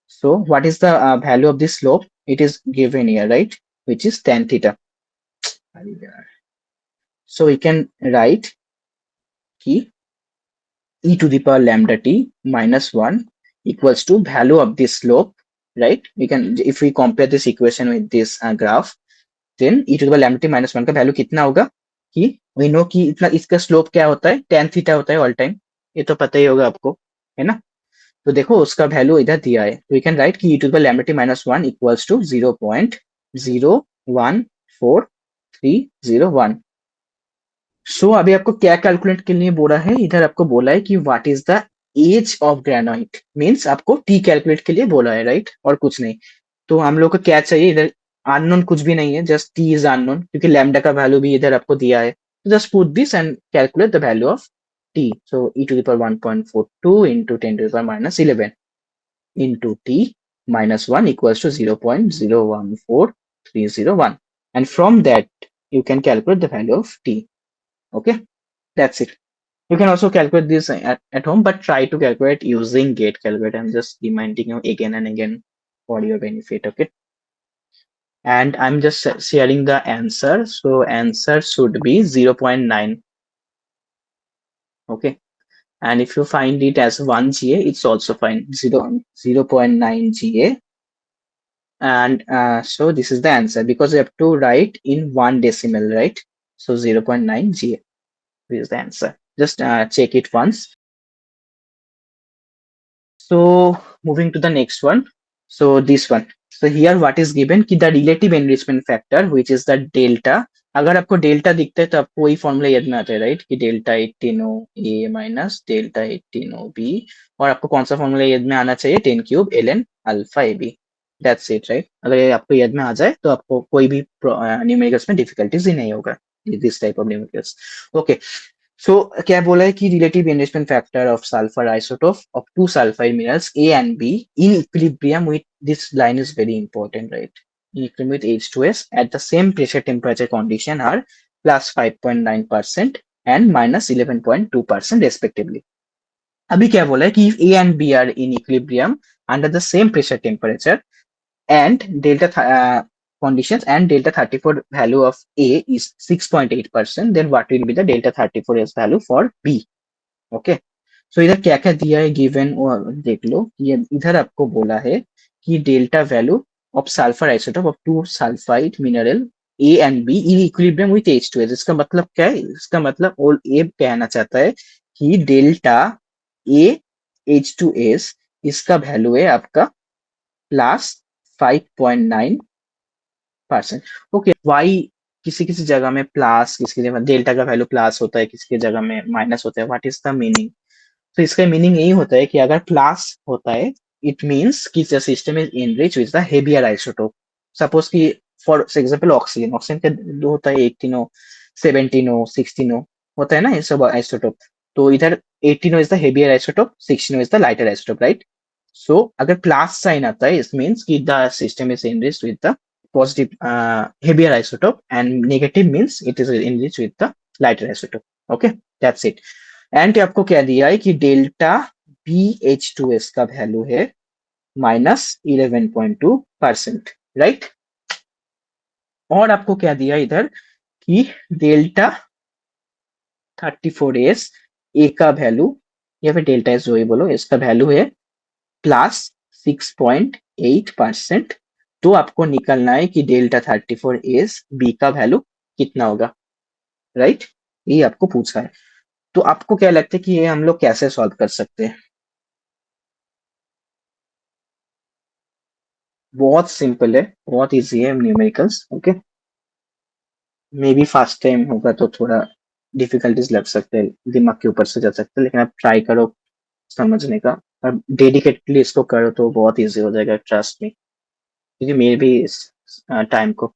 So what is the value of this slope? It is given here, right? Which is tan theta. So we can write key e to the power lambda t minus 1 equals to value of this slope, right? We can, if we compare this equation with this graph, then e to the power lambda t minus 1 का value कितना होगा कि we know कि इतना इसका slope क्या होता है tan थीटा होता है ऑल टाइम, ये तो पता ही होगा आपको है ना. तो देखो उसका वैल्यू इधर दिया है तो वी कैन राइट कि e to the lambda T minus 1 equals to 0.01430 so अभी आपको क्या कैलकुलेट के लिए बोला है इधर आपको बोला है कि what is the age of granite means आपको टी कैलकुलेट के लिए बोला है राइट और कुछ नहीं. तो हम लोग को क्या चाहिए इधर अननोन कुछ भी नहीं है जस्ट टी इज अननोन क्योंकि लैम्डा का वैल्यू भी इधर आपको दिया है. Just put this and calculate the value of T. So e to the power 1.42 into 10 to the power minus 11 into t minus 1 equals to 0.014301 and from that you can calculate the value of t. Okay, that's it. You can also calculate this at home but try to calculate using gate calculator. I'm just reminding you again and again for your benefit. Okay, and I'm just sharing the answer. So answer should be 0.9. Okay, and if you find it as 1 GA it's also fine. 0.9 GA. And so this is the answer because you have to write in 1 decimal, right? So 0.9 GA. This is the answer. Just check it once. So moving to the next one. So this one. So here what is given कि the relative enrichment factor which is the delta. अगर आपको delta दिखता है तो आपको वही formula याद में आता है राइट कि delta 18O A minus delta 18O B और आपको कौन सा फॉर्मूला याद में आना चाहिए 10 cube ln alpha AB. That's it right. अगर ये आपको याद में आ जाए तो आपको कोई भी न्यूमेरिकल्स में डिफिकल्टीज ही नहीं होगा this type of numericals. Okay. So क्या बोला है कि relative enrichment factor of sulfur isotope of two sulfide minerals A and B in equilibrium with this line is very important, right? In equilibrium with H2S at the same pressure temperature condition are plus 5.9% and minus 11.2% respectively. अभी क्या बोला है कि if A and B are in equilibrium under the same pressure temperature and delta conditions and delta 34 value of A is 6.8%, then what will be the delta 34 as value for B? Okay. So इधर क्या क्या दिया है given देख लो. ये इधर आपको बोला है कि delta value of sulphur isotope of two sulphide mineral A and B in equilibrium with H2S. इसका मतलब क्या है? इसका मतलब और ए कहना चाहता है कि डेल्टा A H2S इसका वैल्यू है आपका प्लस 5.9%. ओके, वाई किसी किसी जगह में प्लस किसी जगह डेल्टा का वैल्यू प्लस होता है किसी की जगह में माइनस होता है. What is the meaning? तो इसका मीनिंग यही होता है कि अगर प्लस होता है इट मींस कि the system is enrich with the heavier isotope. Suppose कि फॉर एग्जांपल ऑक्सीजन ऑक्सीजन का दो होता है 18O 17O 16O होता है ना ये सब आइसोटोप. तो इधर 18O is the heavier isotope 16O is the lighter isotope right. So अगर प्लस साइन आता है इट मींस कि the system is enriched with the positive heavier isotope and negative means it is enriched with the lighter isotope. Okay, that's it. And आपको क्या दिया है कि delta BH2S का वैल्यू है -11.2%, राइट। और आपको क्या दिया इधर कि डेल्टा 34S ए का वैल्यू, या फिर डेल्टा एस जो ही बोलो, इसका वैल्यू है +6.8%। तो आपको निकलना है कि डेल्टा 34S बी का वैल्यू कितना होगा, राइट। ये आपको पूछा है। तो आपको क्या लगता है कि ये हम लोग कैसे सॉल्व कर सकते हैं? बहुत सिंपल है, बहुत इजी है numericals, okay. May be first time होगा तो थोड़ा डिफिकल्टीज लग सकते हैं, दिमाग के ऊपर से जा सकते हैं, लेकिन आप ट्राई करो समझने का, और डेडिकेटली इसको करो तो बहुत इजी हो जाएगा, ट्रस्ट मी। क्योंकि मेरे भी इस टाइम को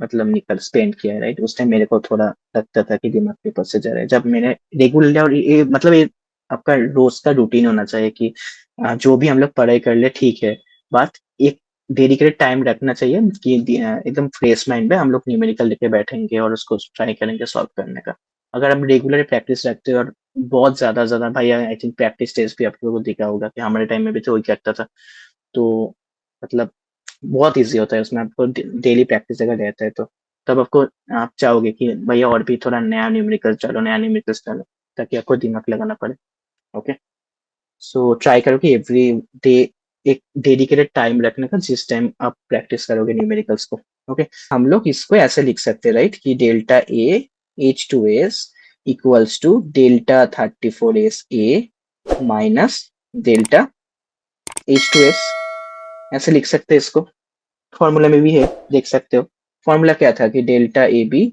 मतलब निकल स्पेंड किया है, राइट। उस टाइम मेरे को थोड़ा लगता था कि दिमाग के ऊपर से जा रहा है, जब मैंने रेगुलर, और ये मतलब ये आपका रोज का रूटीन होना चाहिए कि जो भी हम लोग पढ़ाई कर ले ठीक है, बात एक डेडिकेटेड टाइम रखना चाहिए कि एकदम फ्रेश माइंड में हम लोग न्यूमेरिकल लेके बैठेंगे और उसको ट्राई करेंगे सॉल्व करने का। अगर आप रेगुलर प्रैक्टिस रखते हो और बहुत ज्यादा ज्यादा भाई, आई थिंक प्रैक्टिस टेस्ट भी आप लोगों को दिखा होगा कि हमारे टाइम में भी तो वही करता था। तो मतलब बहुत ईजी होता है, उसमें आपको डेली प्रैक्टिस अगर रहता है तो तब आपको, आप चाहोगे कि भैया और भी थोड़ा नया न्यूमेरिकल चलो, नया न्यूमेरिकल चलो, ताकि आपको दिमाग लगाना पड़े। ओके, सो ट्राई करो कि एवरी डे एक डेडिकेटेड टाइम रखने का, जिस टाइम आप प्रैक्टिस करोगे न्यूमेरिकल्स को। ओके, हम लोग इसको ऐसे लिख सकते हैं, राइट, कि delta A H2S equals to delta 34S A minus delta H2S, ऐसे लिख सकते हैं इसको। फॉर्मूला में भी है, देख सकते हो। फॉर्मूला क्या था कि delta A B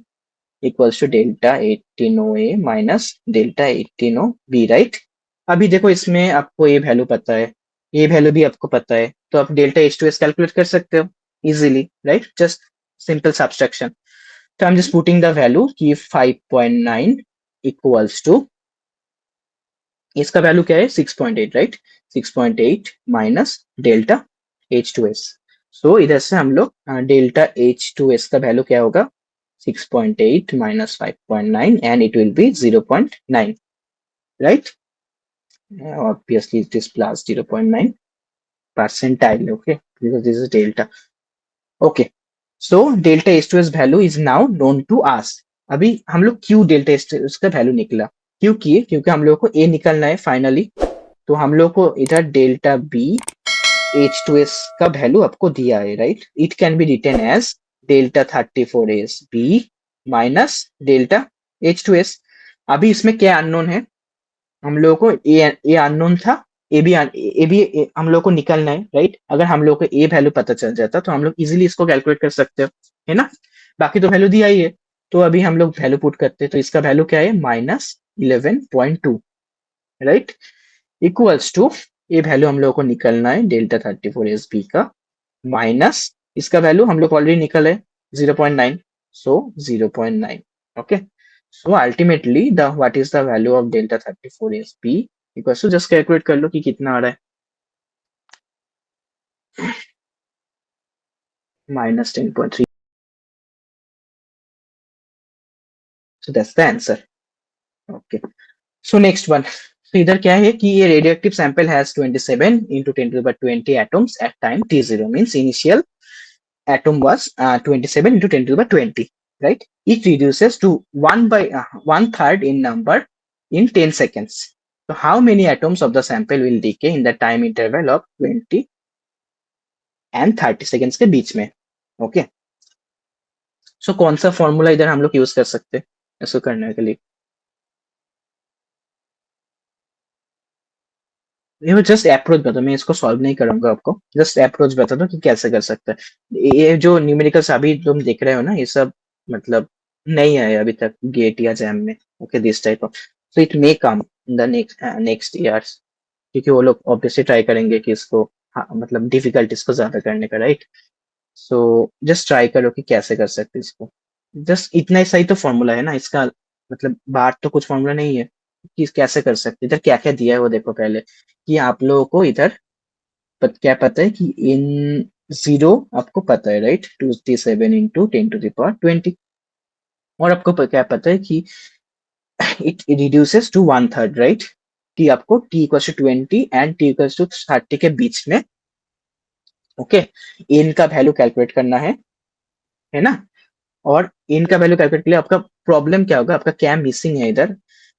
equals to delta 18O A minus delta 18O B, right. अभी देखो इसमें आपको ये वैल्यू पता है, ये वैल्यू भी आपको पता है, तो आप डेल्टा H2S कैलकुलेट कर सकते हो easily, right. Just simple subtraction. तो I am just putting the value कि 5.9 इक्वल्स टू, इसका वैल्यू क्या है 6.8, राइट। 6.8 minus delta H2S। सो इधर से हम लोग डेल्टा H2S का वैल्यू क्या होगा, 6.8 minus 5.9, and it will be 0.9, right? Obviously, it is plus 0.9 percentile, okay? Because this is delta. Okay, so delta H2S value is now known to us. अभी हम लोग क्यों डेल्टा H2S का value निकला, क्योंकि हम लोग को ए निकलना है फाइनली। तो हम लोग को इधर डेल्टा बी H2S का वैल्यू आपको दिया है, right. It can be written as delta 34S B minus delta H2S। अभी इसमें क्या अननोन है, हम लोगों को ए अननोन था, ए भी हम लोग को निकलना है, राइट। अगर हम लोग को ए वैल्यू पता चल जाता तो हम लोग इजीली इसको कैलकुलेट कर सकते हो, है ना। बाकी तो वैल्यू दिया ही है, तो अभी हम लोग वैल्यू पुट करते हैं, तो इसका वैल्यू क्या है -11.2, राइट। इक्वल्स टू, ये वैल्यू हम लोग को निकलना है डेल्टा 34S बी का, माइनस इसका वैल्यू हम लोग ऑलरेडी निकल है 0.9, so 0.9, okay. So ultimately the what is the value of delta 34S B equals to, just calculate कर लो कि कितना आ रहा है, -10.3। So that's the answer, okay. So next one, तो इधर क्या है कि ये radioactive sample has 27 into 10⁻20 atoms at time t0, means initial atom was 27 into 10 to the power 20, right? It reduces to 1 third in number in 10 seconds. So how many atoms of the sample will decay in the time interval of 20 and 30 seconds के बीच में, okay? So कौन सा formula इधर हम लोग use कर सकते हैं इसको करने के लिए? ये जस्ट अप्रोच बता, मैं इसको सॉल्व नहीं करूंगा, आपको जस्ट अप्रोच बता दो कि कैसे कर सकते हैं। ये जो न्यूमेरिकल्स अभी तुम देख रहे हो ना, ये सब मतलब नहीं आया अभी तक गेट या जैम में, okay, this type of. So it may come in the next years, क्योंकि वो लोग ऑब्वियसली ट्राई करेंगे कि इसको, हाँ, मतलब डिफिकल्टीज को ज्यादा करने का, राइट। सो जस्ट ट्राई करो कि कैसे कर सकते हैं इसको। जस्ट इतना ही सही तो फॉर्मूला है ना इसका, मतलब बाहर तो कुछ फॉर्मूला नहीं है कि कैसे कर सकते। इधर क्या क्या दिया है वो देखो पहले, कि आप लोगों को इधर क्या पता है कि इन जीरो आपको पता है, राइट, 27 इंटू 10⁻20, और आपको क्या पता है कि it reduces to 1 third, right. कि आपको t equal to 20 and t equal to 30 के बीच में, ओके, n का वैल्यू कैलकुलेट करना है ना। और n का वैल्यू कैलकुलेट के लिए आपका प्रॉब्लम क्या होगा, आपका क्या मिसिंग है इधर,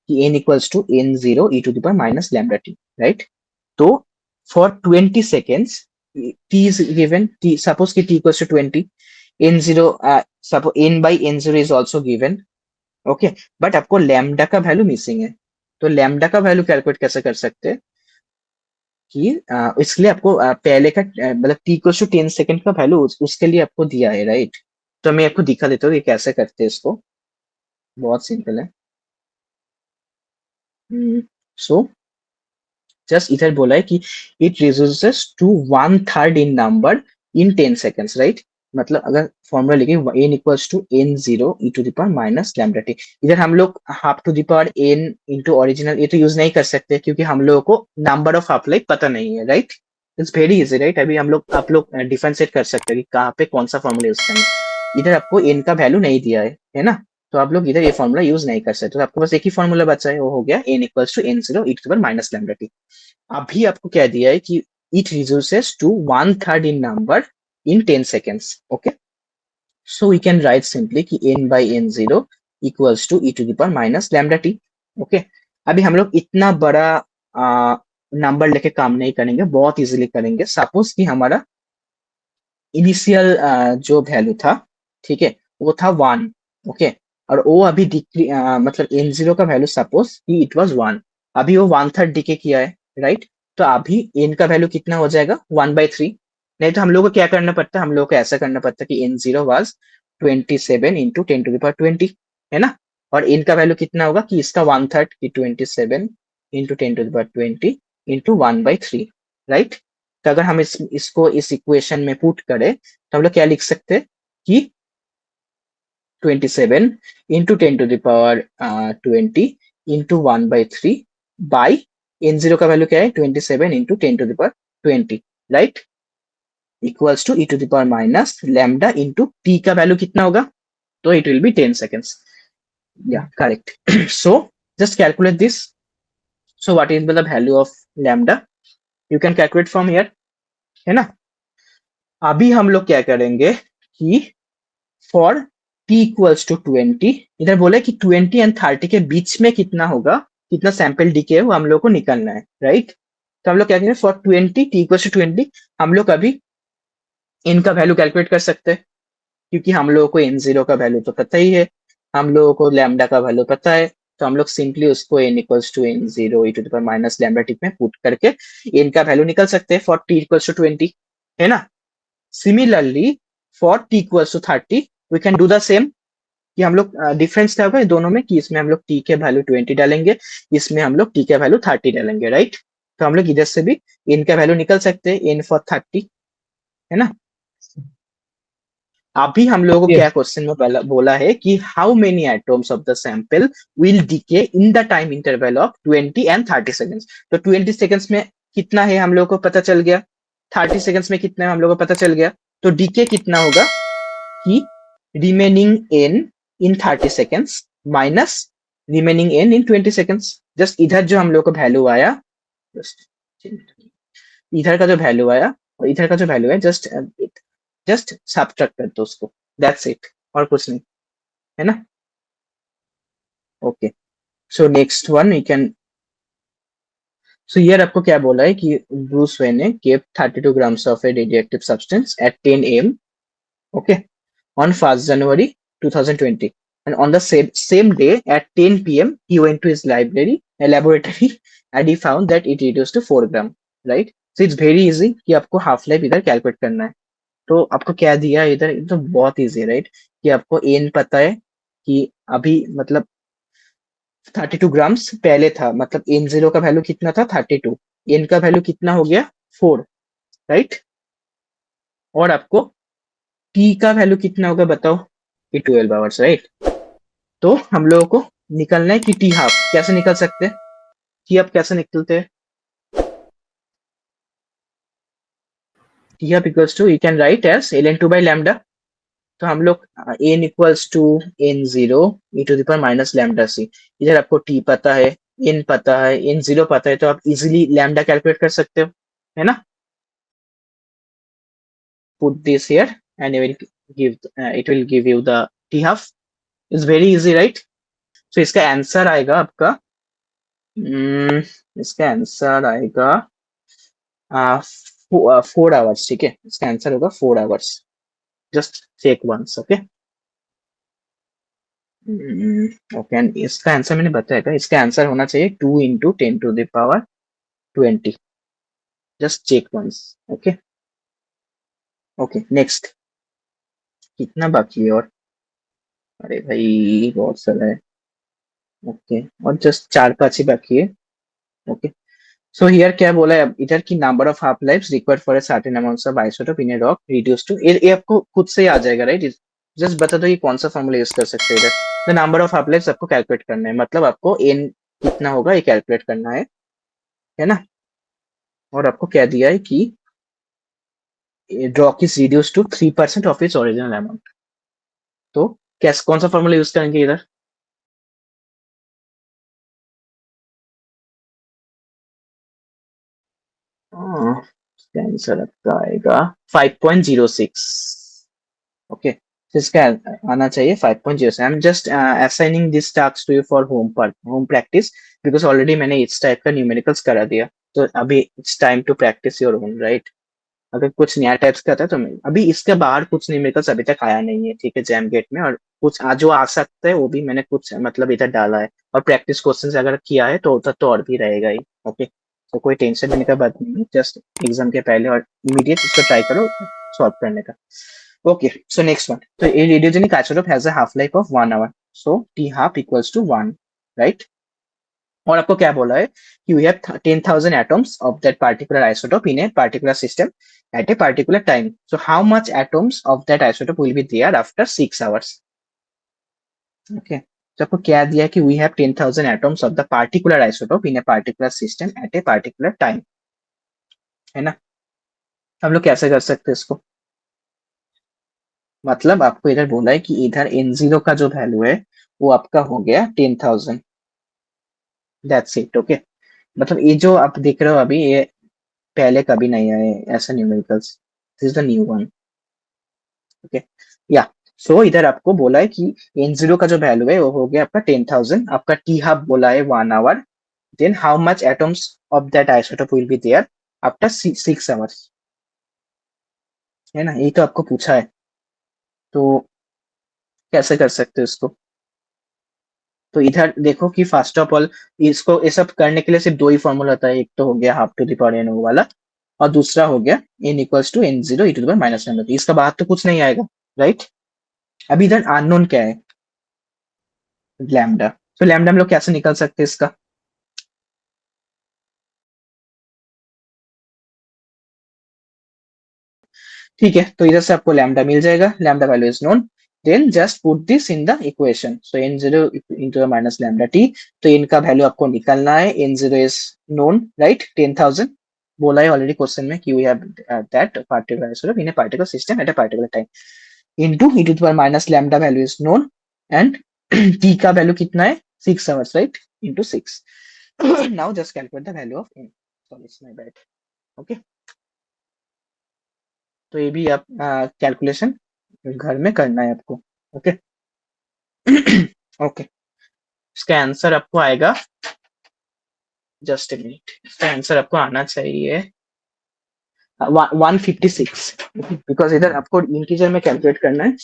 कि n equals to n zero e to the power minus lambda T, right. तो for 20 seconds t is given, t suppose कि t equals to 20, n0 suppose n by n0 is also given, okay, but आपको lambda का value missing है। तो lambda का value calculate कैसे कर सकते हैं कि इसलिए आपको पहले का मतलब t इक्वल्स टू 10 सेकंड का वैल्यू उसके लिए आपको दिया है, राइट। तो मैं आपको दिखा देता हूँ ये कैसे करते हैं इसको, बहुत सिंपल है। सो जस्ट इधर बोला है कि it reduces to 1/3 in number in 10 seconds, right. मतलब अगर फॉर्मूला लिखे n equals to n zero e to the power minus lambda T, इधर हम लोग half to the power n into original ये तो यूज नहीं कर सकते क्योंकि हम लोगों को नंबर ऑफ हाफ लाइफ पता नहीं है, right. It's very easy, right. अभी हम लोग आप लोग डिफरेंशिएट कर सकते हैं कि कहाँ पे कौन सा फॉर्मूला यूज करना है। इधर आपको n का वैल्यू नहीं दिया है ना, तो आप लोग इधर ये फॉर्मूला यूज नहीं कर सकते। तो आपको बस एक ही फॉर्मूला बचा है, वो हो गया n equals to n zero e to the power minus lambda t. अभी आपको क्या दिया है कि it reduces to 1/3 in number in 10 seconds, okay. So we can write simply कि n by n zero equals to e to the power minus lambda t, okay. अभी हम लोग इतना बड़ा नंबर लेके काम नहीं करेंगे, बहुत इजीली करेंगे। सपोज कि हमारा इनिशियल जो वैल्यू था, ठीक है, वो था 1, ओके। और वो अभी मतलब n जीरो का वैल्यू सपोज कि इट वाज 1, अभी वो 1/3 डिके किया है, राइट। तो अभी n का वैल्यू कितना हो जाएगा, 1/3। नहीं तो हम लोग को क्या करना पड़ता है, हम लोग को ऐसा करना पड़ता है कि n zero was 27 into 10 to the power 20, है ना। और n का वैल्यू कितना होगा कि इसका 1/3 की 27 into 10 to the power 20 into 1/3, right. तो अगर हम इसको इस इक्वेशन में पुट करें तो हम लोग क्या लिख सकते हैं कि 27 into 10 to the power 20 into 1/3 by n zero का वैल्यू क्या है, 27 into 10 to the power 20, right, equals to e to the power minus lambda into t का वैल्यू कितना होगा, तो इट विल बी 10 सेकेंड्स, या correct. So just calculate this. So what is the value of lambda, you can calculate from here, है ना। अभी हम लोग क्या करेंगे कि फॉर t इक्वल्स टू 20, इधर बोले कि 20 एंड 30 के बीच में कितना होगा, कितना सैंपल डीके है वो हम लोग को निकालना है, राइट। तो हम लोग क्या करेंगे, फॉर 20 t इक्वल्स टू 20 हम लोग अभी n का वैल्यू कैलकुलेट कर सकते हैं, क्योंकि हम लोगों को n जीरो का वैल्यू तो पता ही है, हम लोगों को लैम्डा का वैल्यू पता है। तो हम लोग सिंपली उसको n equals to n zero e to the power minus lambda t में पुट करके n का वैल्यू निकल सकते हैं फॉर t इक्वल्स टू 20, है ना। Similarly for t equals to 30 we can do the same, कि हम लोग डिफरेंस क्या होगा दोनों में, कि इसमें हम लोग t के वैल्यू 20 डालेंगे, इसमें हम लोग t के वैल्यू 30 डालेंगे, राइट। तो हम लोग इधर से भी n का वैल्यू निकल सकते हैं, n फॉर 30, है ना। अभी हम लोगों को क्या Yes. क्वेश्चन में बोला है कि how many atoms of the sample will decay in the time interval of 20 and 30 seconds. तो 20 सेकेंड्स में कितना है हम लोगों को पता चल गया, 30 सेकेंड्स में कितना है हम लोगों को पता चल गया। तो डीके कितना होगा कि रिमेनिंग एन इन 30 सेकेंड्स माइनस रिमेनिंग एन इन 20 सेकेंड्स। जस्ट इधर जो हम लोग को वैल्यू आया, इधर का जो वैल्यू आया और इधर का जो वैल्यू है, जस्ट सब्ट्रैक्ट कर दो उसको, दैट्स इट, और कुछ नहीं, है ना। Okay, so next one we can, so here आपको क्या बोला है कि ब्रूस वेन ने kept 32 grams of a radioactive substance at 10 AM, okay, on 1st January 2020, and on the same day at 10 PM he went to his laboratory and he found that it reduced to 4 gram, right. So it's very easy कि आपको half life इधर calculate करना है। तो आपको क्या दिया है इधर, तो बहुत इजी है, राइट, कि आपको एन पता है कि अभी मतलब 32 ग्राम्स पहले था, मतलब एन जीरो का वैल्यू कितना था 32, एन का वैल्यू कितना हो गया 4, राइट। और आपको टी का वैल्यू कितना होगा बताओ, कि 12 आवर्स, राइट। तो हम लोगों को निकलना है कि टी हाफ कैसे निकल सकते हैं, टी हाफ कैसे निकलते हैं, t half equals to you can write as ln2 by lambda. तो हम लोग n equals to n zero e to the power minus lambda c, इधर आपको t पता है, n पता है, n0 पता है, तो आप इजीली लैम्डा कैलकुलेट कर सकते हो, है ना? Put this here and it will give you the t half. It's very easy, right? So इसका आंसर आएगा आपका, इसका आंसर आएगा 4 आवर्स, ठीक है? इसका आंसर होगा 4 hours. Just check once, okay? Okay, and इसका आंसर मैंने बताया था, इसका आंसर होना चाहिए 2 × 10⁻20। Just check once, okay? Okay, next. कितना बाकी है और? अरे भाई बहुत सारा है। ओके, और जस्ट 4-5 ही बाकी है। ओके, सो हियर क्या बोला है इधर की, number of half lives required for a certain amount of isotope in a rock reduce to, ये आपको खुद से ही आ जाएगा, राइट? जस्ट बता दो ये कौन सा फॉर्मूला यूज कर सकते हैं इधर। The number of half lives आपको कैलकुलेट करना है, मतलब आपको एन कितना होगा ये कैलकुलेट करना है ना? और आपको क्या दिया है कि rock is reduce to 3% of its original amount. तो कैसे, कौन सा फॉर्मूला यूज करेंगे इधर? आंसर आपका आएगा 5.06। ओके, तो इसका आना चाहिए 5.06। I am just assigning this task to you for home practice, because already मैंने इस टाइप का न्यूमेरिकल्स करा दिया, तो अभी it's time to practice your own, right? अगर कुछ नया टाइप्स का था तो मैं अभी इसके बाहर कुछ न्यूमेरिकल्स अभी तक आया नहीं है, ठीक है, जैम गेट में। और कुछ आज जो आ सकता है वो भी मैंने कुछ मतलब इधर डाला है, और प्रैक्टिस क्वेश्चंस अगर किया है तो उधर तो और भी रहेगा ही। ओके, तो कोई टेंशन लेने का बात नहीं है, जस्ट एग्जाम के पहले और इमीडिएट इसको ट्राई करो सॉल्व करने का। Okay, so next one. तो a radiogenic isotope has a half life of 1 hour, so t half equals to 1, right? और आपको क्या बोला है कि we have 10,000 atoms of that particular isotope in a particular system at a particular time, so how much atoms of that isotope will be there after 6 hours? Okay, तो आपको क्या दिया कि we have 10,000 atoms of the particular isotope in a particular system at a particular time, है ना? हम लोग कैसे कर सकते हैं इसको? मतलब आपको इधर बोला है कि इधर n0 का जो वैल्यू है वो आपका हो गया 10,000, दैट्स इट। ओके, मतलब ये जो आप देख रहे हो अभी, ये पहले कभी नहीं आए ऐसा numericals, this is the new one. Okay, या सो इधर आपको बोला है कि n0 का जो वैल्यू है वो हो गया आपका 10,000, आपका t हाफ बोला है 1 hour, then how much atoms of that isotope will be there after 6 hours, है ना? ये तो आपको पूछा है, तो कैसे कर सकते हो इसको? तो इधर देखो कि फर्स्ट ऑफ ऑल इसको ये सब करने के लिए सिर्फ दो ही फॉर्मूला होता है, एक तो हो गया half to the power n वाला, और दूसरा हो गया n equals to n0 e to the power minus n। इसका बाद तो कुछ नहीं आएगा, राइट? अभी इधर अननोन क्या है? लैम्डा। तो लैम्डा हम लोग कैसे निकल सकते हैं इसका? ठीक है, तो इधर से आपको लैम्डा मिल जाएगा, lambda value is known, then just put this in the equation, so n0 into the minus lambda t। तो इनका वैल्यू आपको निकालना है, n0 इज नोन, राइट? 10,000 बोला है ऑलरेडी क्वेश्चन में कि we have that particular isotope in a particular system at a particular time, into e to the power minus lambda value is known, and t का value कितना है? 6 hours, right? Into 6। Now just calculate the value of n, sorry it's my bad. Okay, तो ये भी आप calculation घर में करना है आपको। ओके, ओके, इसका आंसर आपको आएगा, जस्ट ए मिनट, इसका आंसर आपको आना चाहिए 156, बिकॉज इधर आपको इंटीजर में कैलकुलेट करना है,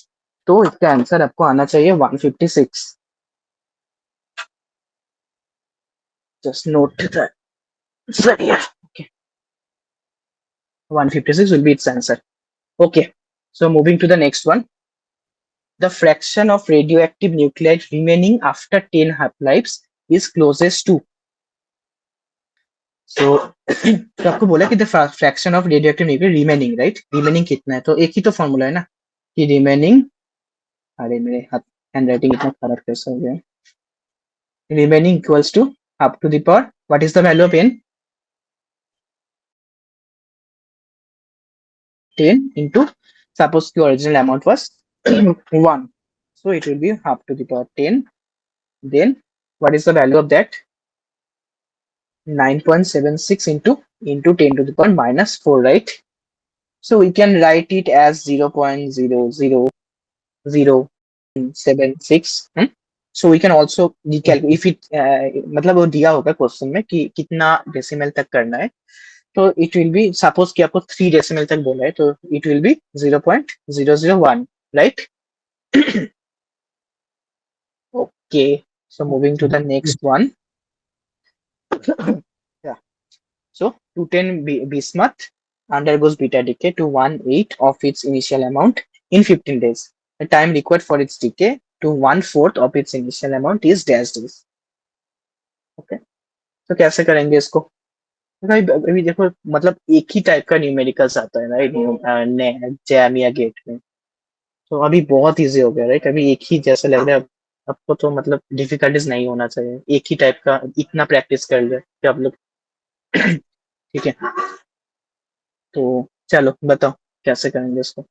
तो इसका आंसर आपको आना चाहिए 156। Just note that, okay, 156 will be its answer. Okay, so moving to the next one. The fraction of radioactive nuclei remaining after 10 half-lives is closest to, सो तो आपको बोला कि the fraction of radioactive nuclear remaining, right? Remaining कितना है, तो एक ही तो formula है ना कि रिमेनिंग, अरे मेरे हाथ हैंड राइटिंग इतना खराब कैसे हो गया? Remaining equals to up to the power, what is the value of n? 10 into, suppose the original amount was 1, so it will be half to the power 10, then what is the value of that? 9.76 into 10 to the power minus 4, right? So we can write it as 0.00076. So we can also recalculate if it मतलब वो दिया होगा question में कि कितना decimal तक करना है, तो इट विल बी सपोज कि आपको 3 डेसिमल तक बोला है, तो it will B 0.001, right? Okay, so moving to the next one. Yeah. So 210 bismuth undergoes beta decay to 1/8 of its initial amount in 15 days. The time required for its decay to 1/4 of its initial amount is dash days. Okay. तो कैसे करेंगे इसको? भाई अभी देखो, मतलब एक ही type का न्यूमेरिकल्स आता है, राइट? जैम या गेट में, तो अभी बहुत इजी हो गया, राइट? अभी एक ही जैसा लग रहा है आपको, तो मतलब डिफिकल्टीज नहीं होना चाहिए, एक ही टाइप का इतना प्रैक्टिस कर ले कि आप लोग ठीक है। तो चलो बताओ कैसे करेंगे इसको।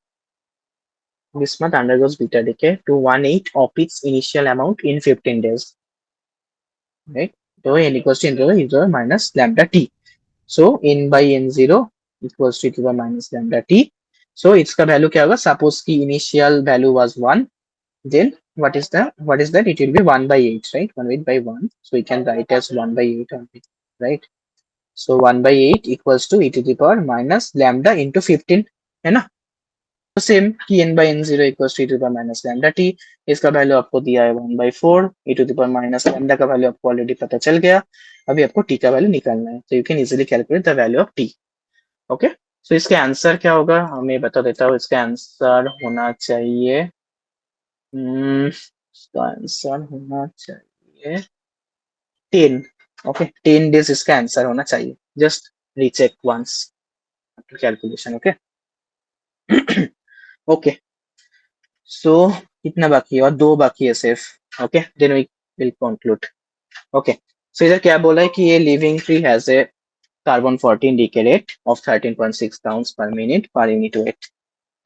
Bismuth undergoes beta decay to 1/8 of its initial amount in 15 days, right? So n equals to n minus lambda t. So n by n0 equals to e to the minus lambda t. So इसका value क्या होगा? Suppose की initial value was 1, then what is that? It will be 1/8, right? 1/8 so we can write as 1/8 only, right? So 1/8 equals to e to the power minus lambda into 15, है ना? तो same कि n by n0 equals to e to the power minus lambda t. इसका value आपको दिया है 1/4, e to the power minus lambda का value आपको ऑलरेडी पता चल गया, अभी आपको t का वैल्यू निकालना है, तो you can easily calculate the value of t। Okay, so इसका आंसर क्या होगा हमें बता देता हूँ। इसका आंसर होना चाहिए इसका आंसर होना चाहिए 10। ओके, 10 डेज इसका आंसर होना चाहिए। Just recheck once calculation. Okay okay, so कितना बाकी है? और 2 बाकी है सिर्फ। Okay, then we will conclude. Okay, so इधर क्या बोला है कि ये living tree has a carbon 14 decay rate of 13.6 pounds per minute per unit weight.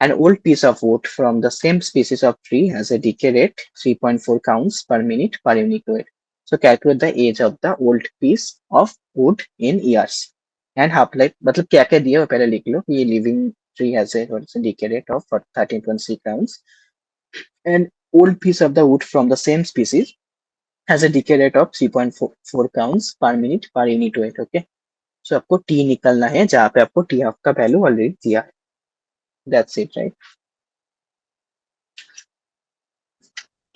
An old piece of wood from the same species of tree has a decay rate 3.4 counts per minute per unit weight. So calculate the age of the old piece of wood in years. And half life, मतलब क्या क्या दिया वो पहले लिख लो। ये living tree has a decay rate of 13.6 counts. An old piece of the wood from the same species has a decay rate of 3.4 counts per minute per unit weight. Okay. So आपको t निकलना है जहाँ पे आपको t half का value already दिया है। That's it, right?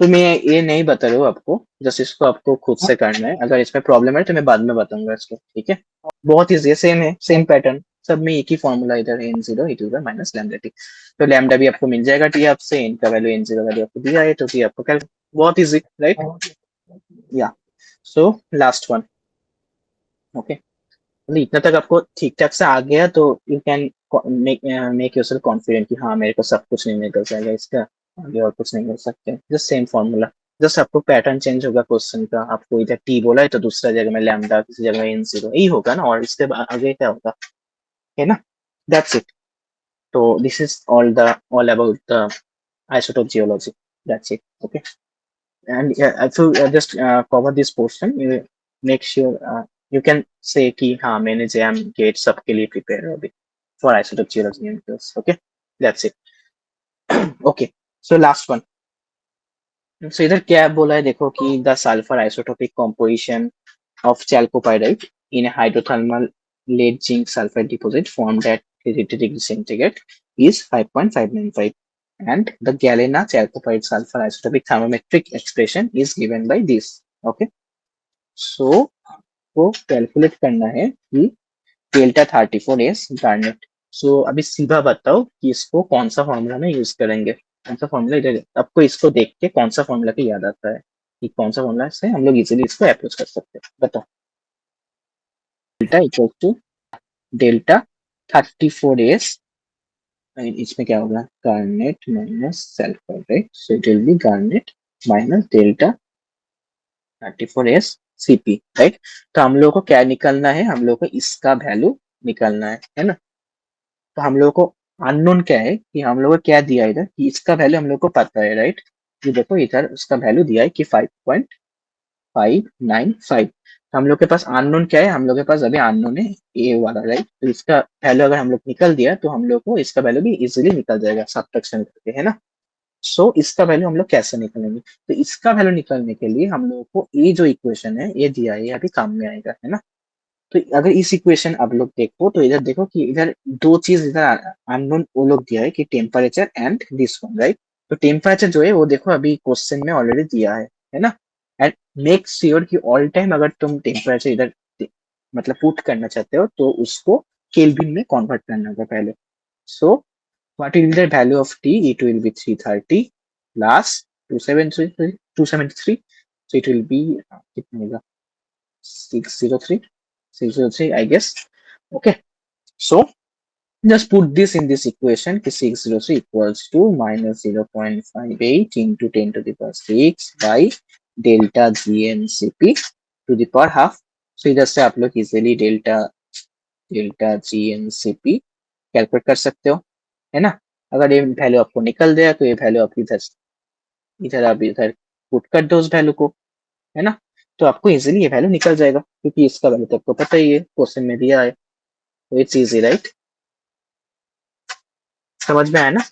तो मैं ये नहीं बता रहा हूँ आपको, जस्ट इसको आपको खुद से करना है। अगर इसमें प्रॉब्लम है तो मैं बाद में बताऊंगा इसको, ठीक है? बहुत इजी है, सेम पैटर्न, सब में एक ही फॉर्मूला इधर है, n0 e to the minus lambda t। तो लैम्डा भी आपको मिल जाएगा टी आपसे, इनका वैल्यू n0 वैल्यू आपको दिया है, तो टी आपको क्या, बहुत इजी, राइट? या सो लास्ट वन। ओके, मतलब इतना तक आपको ठीक ठाक से आ गया तो you can make yourself confident कि हाँ मेरे को सब कुछ नहीं निकल जाएगा इसका, आगे और कुछ नहीं कर सकते। जस्ट सेम फॉर्मूला, जस्ट आपको पैटर्न चेंज होगा क्वेश्चन का। आपको इधर टी बोला है तो दूसरा जगह में लैम्डा, किसी जगह में n0 यही होगा ना, और इसके आगे क्या होगा, है ना? That's it. तो this is all about the isotope geology. That's it. Okay, and so just cover this portion, you make sure you can say कि हाँ मैंने जैम गेट सबके लिए प्रिपेयर हो अभी for isotope geology numericals. Okay, that's it. Okay, so last one. So इधर क्या बोला है देखो कि the sulfur isotopic composition of chalcopyrite in a hydrothermal lead zinc sulfide deposit formed at 33 degrees centigrade is 5.595, and the galena chalcopyrite sulfur isotopic thermometric expression is given by this. Okay, so आपको calculate करना है कि delta 34s garnet. सो अभी सीधा बताओ कि इसको कौन सा फॉर्मूला में यूज करेंगे, कौन सा फॉर्मूला इधर आपको इसको देख के कौन सा फॉर्मूला की याद आता है कि कौन सा फॉर्मूला से हम लोग इजीली इसको अप्रोच कर सकते हैं, बताओ। Delta equal to delta 34s, इसमें क्या होगा, garnet minus sulphur, right? So it will B garnet minus delta 34s CP, right? तो हम लोग को क्या निकलना है, हम लोग को इसका वैल्यू निकलना है ना? तो हम लोग को अननोन क्या है कि हम लोग को क्या दिया इधर कि इसका वैल्यू हम लोग को पता है, राइट? ये देखो इधर उसका वैल्यू दिया है कि 5.595। हम लोग के पास अननोन क्या है, हम लोग के पास अभी अननोन है ए वाला, राइट। तो इसका वैल्यू अगर हम लोग निकल दिया तो हम लोग को इसका वैल्यू भी इजीली निकल जाएगा सब्ट्रैक्शन करके, है ना। सो इसका वैल्यू हम लोग कैसे निकालेंगे, तो इसका वैल्यू निकालने के लिए हम लोगों को ये जो इक्वेशन है ये दिया है, ये अभी काम में आएगा, है ना। तो अगर इस इक्वेशन आप लोग देखो तो इधर देखो कि इधर दो चीज इधर अननोन वो लोग दिया है कि temperature and this one, right. तो टेम्परेचर जो है वो देखो अभी क्वेश्चन में ऑलरेडी दिया है ना। एंड मेक श्योर कि ऑल टाइम अगर तुम टेम्परेचर इधर मतलब पुट करना चाहते हो तो उसको केल्विन में कन्वर्ट करना होगा पहले। So what will be the value of T, it will B 330 plus 273 so it will be कितना होगा 603, 603 I guess. Okay, so just put this in this equation कि 603 equals to minus 0.58 into 10 to the power 6 by delta GNCP to the power half. So इधर से आप लोग easily delta delta GNCP calculate कर सकते हो, है ना। अगर ये वैल्यू आपको निकल गया तो ये वैल्यू आप इधर इधर आप इधर पुट कर दो उस वैल्यू को, है ना। तो आपको इजीली ये वैल्यू निकल जाएगा क्योंकि इसका वैल्यू तो आपको पता ही है, क्वेश्चन में दिया है। तो इट्स इजी, राइट। समझ में आया ना।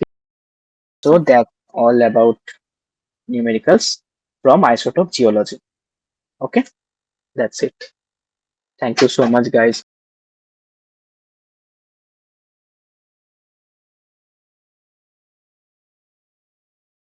So that's all about numericals from isotope geology. Okay, that's it. Thank you so much, guys.